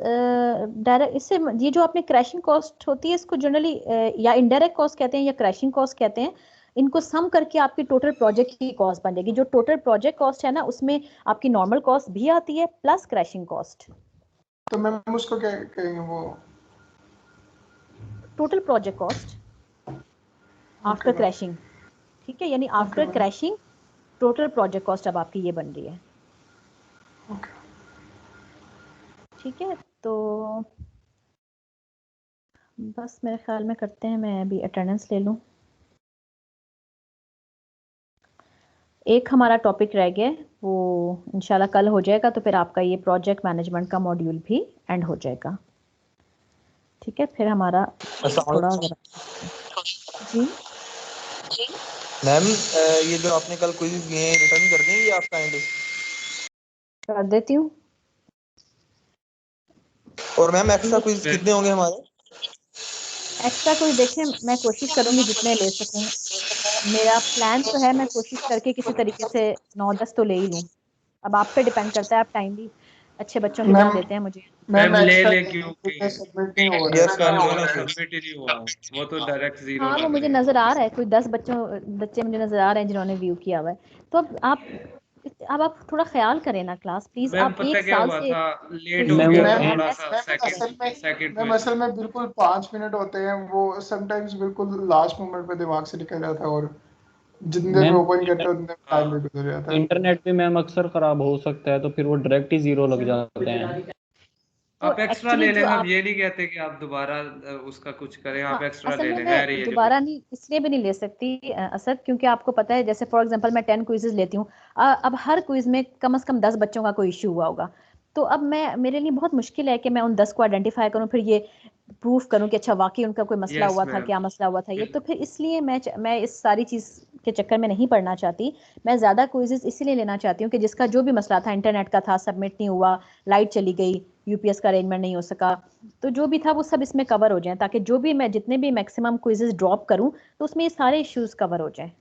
डायरेक्ट इससे ये जो आपने क्रैशिंग कॉस्ट होती है इसको जनरली या इनडायरेक्ट कॉस्ट कहते हैं या क्रैशिंग कॉस्ट कहते हैं, इनको सम करके आपकी टोटल प्रोजेक्ट की कॉस्ट बन जाएगी। जो टोटल प्रोजेक्ट कॉस्ट है ना उसमें आपकी नॉर्मल कॉस्ट भी आती है प्लस क्रैशिंग कॉस्ट। तो मैम उसको क्या कहेंगे वो? Total project cost okay after ma'am. Crashing. ठीक है, यानी okay after ma'am. Crashing total project cost अब आपकी ये बन रही है। ओके। ठीक है, तो बस मेरे ख्याल में करते हैं, मैं अभी अटेंडेंस ले लूँ। एक हमारा टॉपिक रह गया है, वो इंशाल्लाह कल हो जाएगा, तो फिर आपका ये प्रोजेक्ट मैनेजमेंट का मॉड्यूल भी एंड हो जाएगा। ठीक है, फिर हमारा थोड़ा जी मैम ये जो आपने कल क्विज दिए हैं रिटर्न कर देंगे आप काइंडली? कर देती हूँ। और मैम एक्स्ट्रा क्विज कितने होंगे हमारे? एक्स्ट्रा कोई देखें, मैं कोशिश करूंगी जितने ले सकूं। मेरा प्लान तो है मैं कोशिश करके किसी तरीके से 9-10 तो ले ही लूं। अब आप पे डिपेंड करता है, आप टाइम भी अच्छे बच्चों की तरह देते हैं मुझे। मैम ले एक्स्ट्रा ले क्योंकि सबमिट नहीं हो यस रहा मैम वो दोनों सबमिट ही नहीं हुआ, वो तो डायरेक्ट जीरो हाँ, वो लग मुझे रहे हैं। नजर आ रहा है, कोई 10 बच्चे मुझे नजर आ रहे हैं जिन्होंने व्यू किया हुआ है। तो अब आप थोड़ा ख्याल करें ना क्लास प्लीज। मैम आप पता एक क्या साल हुआ से था, लेट हो मैं गया वो था मैम थोड़ा ऐसे सा सेकंड मैम क्विज। असल में बिल्कुल 5 मिनट होते हैं, वो समटाइम्स बिल्कुल लास्ट मोमेंट पे दिमाग से निकल जाता है, और जितनी देर में मैम ओपन करते हैं उतने देर हाँ टाइम भी गुजर जाता है। इंटरनेट भी मैम अक्सर खराब हो सकता है, तो फिर वो डायरेक्ट ही जीरो लग जाते हैं। तो आप एक्स्ट्रा एक्चुअली ले जो लें, हम आप ये नहीं कहते कि आप दोबारा उसका कुछ करें, आप हाँ, एक्स्ट्रा असल ले में लें, है मैं ये जो दोबारा नहीं इसलिए भी नहीं ले सकती असद, क्योंकि आपको पता है जैसे फॉर एग्जांपल मैं 10 क्विजेज लेती हूँ। अब हर क्विज में कम से कम 10 बच्चों का कोई इश्यू हुआ होगा। तो अब मेरे लिए बहुत मुश्किल है कि मैं उन 10 को आइडेंटिफाई करूँ, फिर ये प्रूफ करूँ कि अच्छा वाकई उनका कोई मसला यस हुआ था, मैम। क्या मसला हुआ था ये। तो फिर इसलिए मैं इस सारी चीज़ के चक्कर में नहीं पड़ना चाहती। मैं ज़्यादा क्विजेज इसीलिए लेना चाहती हूँ कि जिसका जो भी मसला था, इंटरनेट का था, सबमिट नहीं हुआ, लाइट चली गई, यूपीएस का अरेंजमेंट नहीं हो सका, तो जो भी था वो सब इसमें कवर हो जाए, ताकि जो भी मैं जितने भी मैक्सिमम क्विजेज ड्रॉप करूं तो उसमें ये सारे इश्यूज कवर हो जाए।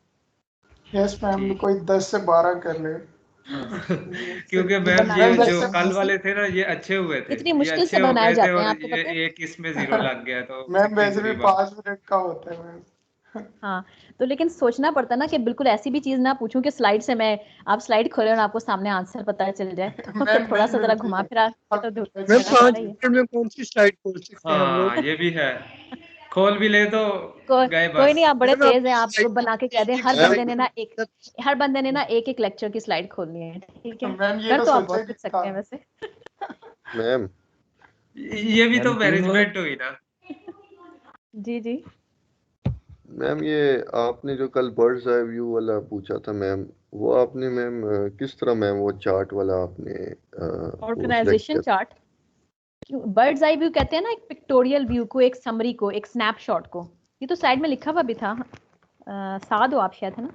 यस मैम, ठीक कोई 10 से 12 कर ले। क्योंकि मैम बनाए ये मैम भी जो होते वैसे हैं कल ऐसे, वाले थे ना, ये अच्छे हुए थे, इतनी ये मुश्किल अच्छे से हो बनाए गए थे, जाते हैं और आपको ये पता है। एक इसमें जीरो लग गया, तो मैम कितनी वैसे भी बुरी बात। 5 मिनट का होता है मैम। हाँ, तो लेकिन सोचना पड़ता है ना कि बिल्कुल ऐसी भी चीज ना पूछूं कि स्लाइड से मैं आप स्लाइड खोले और आपको सामने आंसर पता चल जाए। तो फिर मैम थोड़ा नहीं सा जरा मिलती घुमा है। फिरा के तो मैम देना पड़ता 5 ही है। मिनट में कौन सी स्लाइड खोल सकते हैं हम लोग? हाँ ये भी है, खोल भी ले तो गए कोई बस। नहीं, आप बड़े मैम आप तेज हैं, आप स्लाइड बना के कह दें एक हर बंदे ने ना एक स्लाइड हर बंदे ने ना एक लेक्चर की स्लाइड खोलनी है। ठीक है, मैम ये कर तो तो आप सोचा ही बहुत नहीं कुछ सकते था। हैं वैसे। मैम ये भी तो मैम 3 मिनट मैनेजमेंट हुई ना। जी जी मैम ये आपने जो कल बर्ड्स आई व्यू वाला पूछा था मैम, वो आपने मैम किस तरह मैम वो चार्ट वाला आपने वो सिलेक्ट ऑर्गेनाइजेशन किया? चार्ट, बर्ड्स आई व्यू कहते हैं ना, एक पिक्टोरियल व्यू को, एक समरी को, एक स्नैपशॉट को। ये तो साइड में लिखा हुआ भी था, साद हो आप शायद, है ना?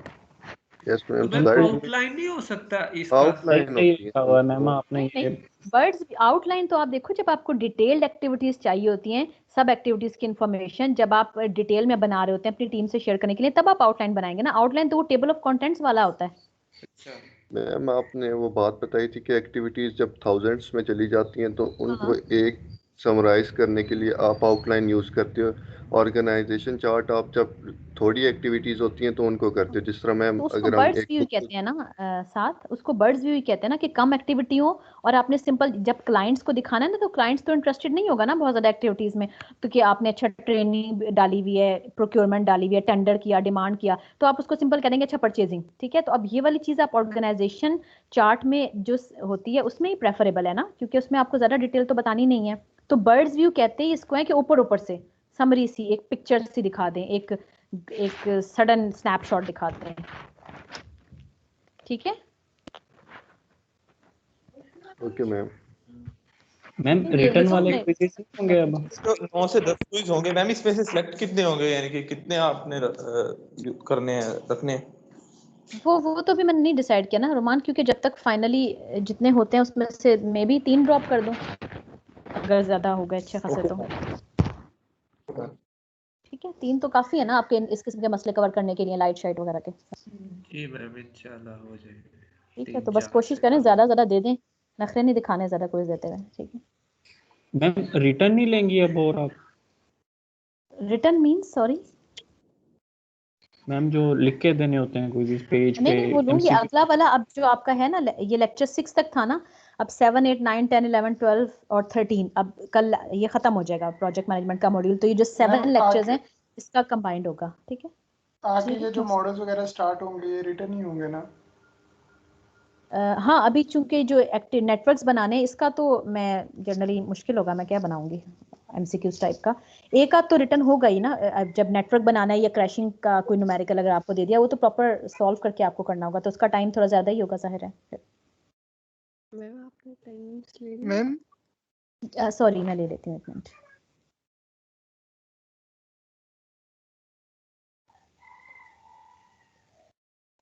यस तो मैम मैम स्लाइड में आउटलाइन नहीं हो सकता इसका? नहीं आउटलाइन नहीं होती है लिखा ना हुआ है मैम, वो। आपने नहीं ये नहीं, बर्ड्स आउटलाइन तो आप देखो जब आपको डिटेल्ड एक्टिविटीज चाहिए होती हैं, सब एक्टिविटीज की इन्फॉर्मेशन जब आप डिटेल में बना रहे होते हैं अपनी टीम से शेयर करने के लिए, तब आप आउटलाइन बनाएंगे ना। आउटलाइन तो वो टेबल ऑफ कंटेंट्स वाला होता है। अच्छा मैम आपने वो बात बताई थी कि एक्टिविटीज जब थाउजेंड्स में चली जाती हैं तो उनको हाँ, एक समराइज करने के लिए आप आउटलाइन यूज करते हो। ऑर्गेनाइजेशन चार्ट आप जब थोड़ी एक्टिविटीज होती हैं तो उनको करते हो, जिस तरह मैम तो उसको अगर हम बर्ड्स एक व्यू बुक को। कहते हैं ना, साथ उसको बर्ड्स व्यू ही कहते हैं ना, कि कम एक्टिविटी हो और आपने सिंपल जब क्लाइंट्स को दिखाना है ना, तो क्लाइंट्स तो इंटरेस्टेड नहीं होगा ना बहुत ज्यादा एक्टिविटीज में। तो कि आपने अच्छा ट्रेनिंग डाली हुई है, प्रोक्योरमेंट डाली हुई है, टेंडर किया, डिमांड किया, तो आप उसको सिंपल कह देंगे अच्छा परचेजिंग। ठीक है, तो अब ये वाली चीज आप ऑर्गेनाइजेशन चार्ट में जो होती है उसमें ही प्रेफरेबल है ना, क्योंकि उसमें आपको ज्यादा डिटेल तो बतानी नहीं है। तो बर्ड्स व्यू कहते हैं इसको है कि ऊपर ऊपर से समरी सी, एक पिक्चर सी दिखा दें, एक एक सडन स्नैपशॉट दिखाते हैं। ठीक है, ओके मैम। मैम ठीक है, ये रिटर्न तो वाले हमने क्विज़ेस नहीं होंगे अब? तो 9 से 10 क्विज होंगे मैम, इसमें से सिलेक्ट कितने होंगे, यानी कि कितने आपने करने हैं, रखने हैं? वो तो भी मैंने नहीं डिसाइड किया ना रोमान, क्योंकि जब तक फाइनली जितने होते हैं उसमें से मे बी 3 ड्रॉप कर दूं, अगर ज्यादा हो गए अच्छे खासे तो। ठीक है, 3 तो काफी है ना आपके इस किस्म के मसले कवर करने के लिए, लाइट शाइट वगैरह के। जी मैम इंशाल्लाह हो जाएगा। ठीक है, तो बस 3-4 कोशिश से करें कम। ज्यादा ज्यादा दे दें, नखरे नहीं दिखाने ज्यादा कुछ देते हुए। ठीक है, मैम रिटर्न नहीं लेंगी अब और आप? Return means sorry? मैम जो लिख के देने होते हैं कोई भी पेज नहीं पे नहीं, वो लूंगी एमसीक्यू। अगला वाला। अब जो आपका है ना, ये लेक्चर 6 तक था ना, अब 7, 8, 9, 10, 11, 12 और 13, अब कल ये खत्म हो जाएगा प्रोजेक्ट मैनेजमेंट का मॉड्यूल। तो ये जो 7 मैम लेक्चर्स आगे हैं इसका कंबाइंड होगा। ठीक है आगे जी, ये जो मॉडल्स वगैरह स्टार्ट होंगे ये रिटर्न ही होंगे ना? हाँ, अभी चूंकि जो एक्टिव नेटवर्क्स बनाने हैं, इसका तो मैं जनरली मुश्किल होगा, मैं क्या बनाऊंगी, MCQs टाइप का। एक आध तो रिटर्न होगा ही ना, जब नेटवर्क बनाना है या क्रैशिंग का कोई न्यूमेरिकल अगर आपको दे दिया, वो तो प्रॉपर सॉल्व करके आपको करना होगा, तो उसका टाइम थोड़ा ज़्यादा ही होगा, जाहिर है। मैम आपने टाइमिंग्स ले ली? मैम सॉरी, मैं ले लेती हूँ, एक मिनट।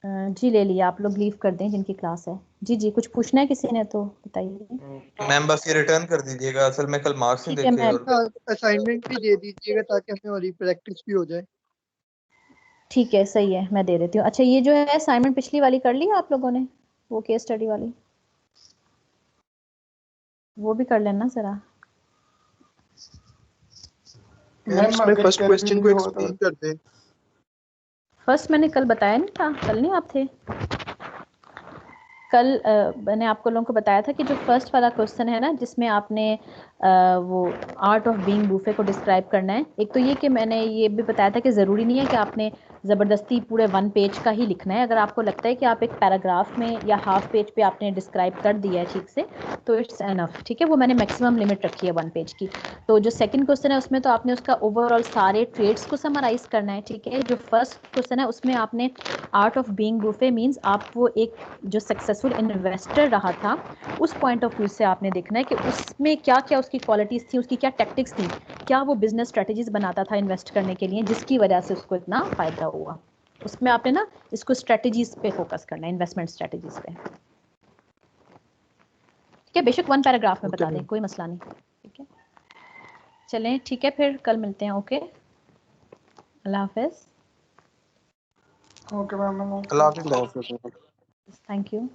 जी ले लिया, आप लोग लीव कर दें जिनकी क्लास है। जी जी, कुछ पूछना है किसी ने तो बताइए। मैम बस ये रिटर्न कर दीजिएगा, असल में कल मार्क्स नहीं ठीक है, देखे मैं और असाइनमेंट भी दे दीजिएगा ताकि हमें और प्रैक्टिस भी हो जाए। ठीक है, सही है, मैं दे देती हूँ। अच्छा, ये जो है असाइनमेंट पिछली वाली कर ली आप लोगों ने, वो केस स्टडी वाली, वो भी कर लेना जरा। मैम इसमें फर्स्ट क्वेश्चन को एक्सप्लेन कर दें। फर्स्ट मैंने कल बताया नहीं था, कल नहीं आप थे? कल मैंने आपको लोगों को बताया था कि जो फर्स्ट वाला क्वेश्चन है ना, जिसमें आपने वो आर्ट ऑफ बीइंग बूफे को डिस्क्राइब करना है। एक तो ये कि मैंने ये भी बताया था कि ज़रूरी नहीं है कि आपने ज़बरदस्ती पूरे 1 पेज का ही लिखना है। अगर आपको लगता है कि आप एक पैराग्राफ में या हाफ पेज पे आपने डिस्क्राइब कर दिया है ठीक से, तो इट्स एनफ, ठीक है। वो मैंने मैक्सिमम लिमिट रखी है 1 पेज की। तो जो सेकंड क्वेश्चन है उसमें तो आपने उसका ओवरऑल सारे ट्रेड्स को समराइज करना है, ठीक है। जो फर्स्ट क्वेश्चन है उसमें आपने art of being buffet means आप वो एक जो सक्सेसफुल इन्वेस्टर रहा था उस पॉइंट ऑफ व्यू से आपने देखना है कि उसमें क्या क्या उसकी क्वालिटीज़ थी, उसकी क्या टैक्टिक्स थी, क्या वो बिजनेस स्ट्रेटजीज बनाता था इन्वेस्ट करने के लिए जिसकी वजह से उसको इतना फ़ायदा हुआ। उसमें आपने ना इसको स्ट्रेटजीज पे फोकस करना है, इन्वेस्टमेंट स्ट्रेटजीज पे, ठीक है। बेशक 1 पैराग्राफ में बता दें, कोई मसला नहीं, ठीक है। चलें, ठीक है, फिर कल मिलते हैं। ओके, अल्लाह हाफिज़। Okay ma'am. अल्लाह हाफिज़। Thank you.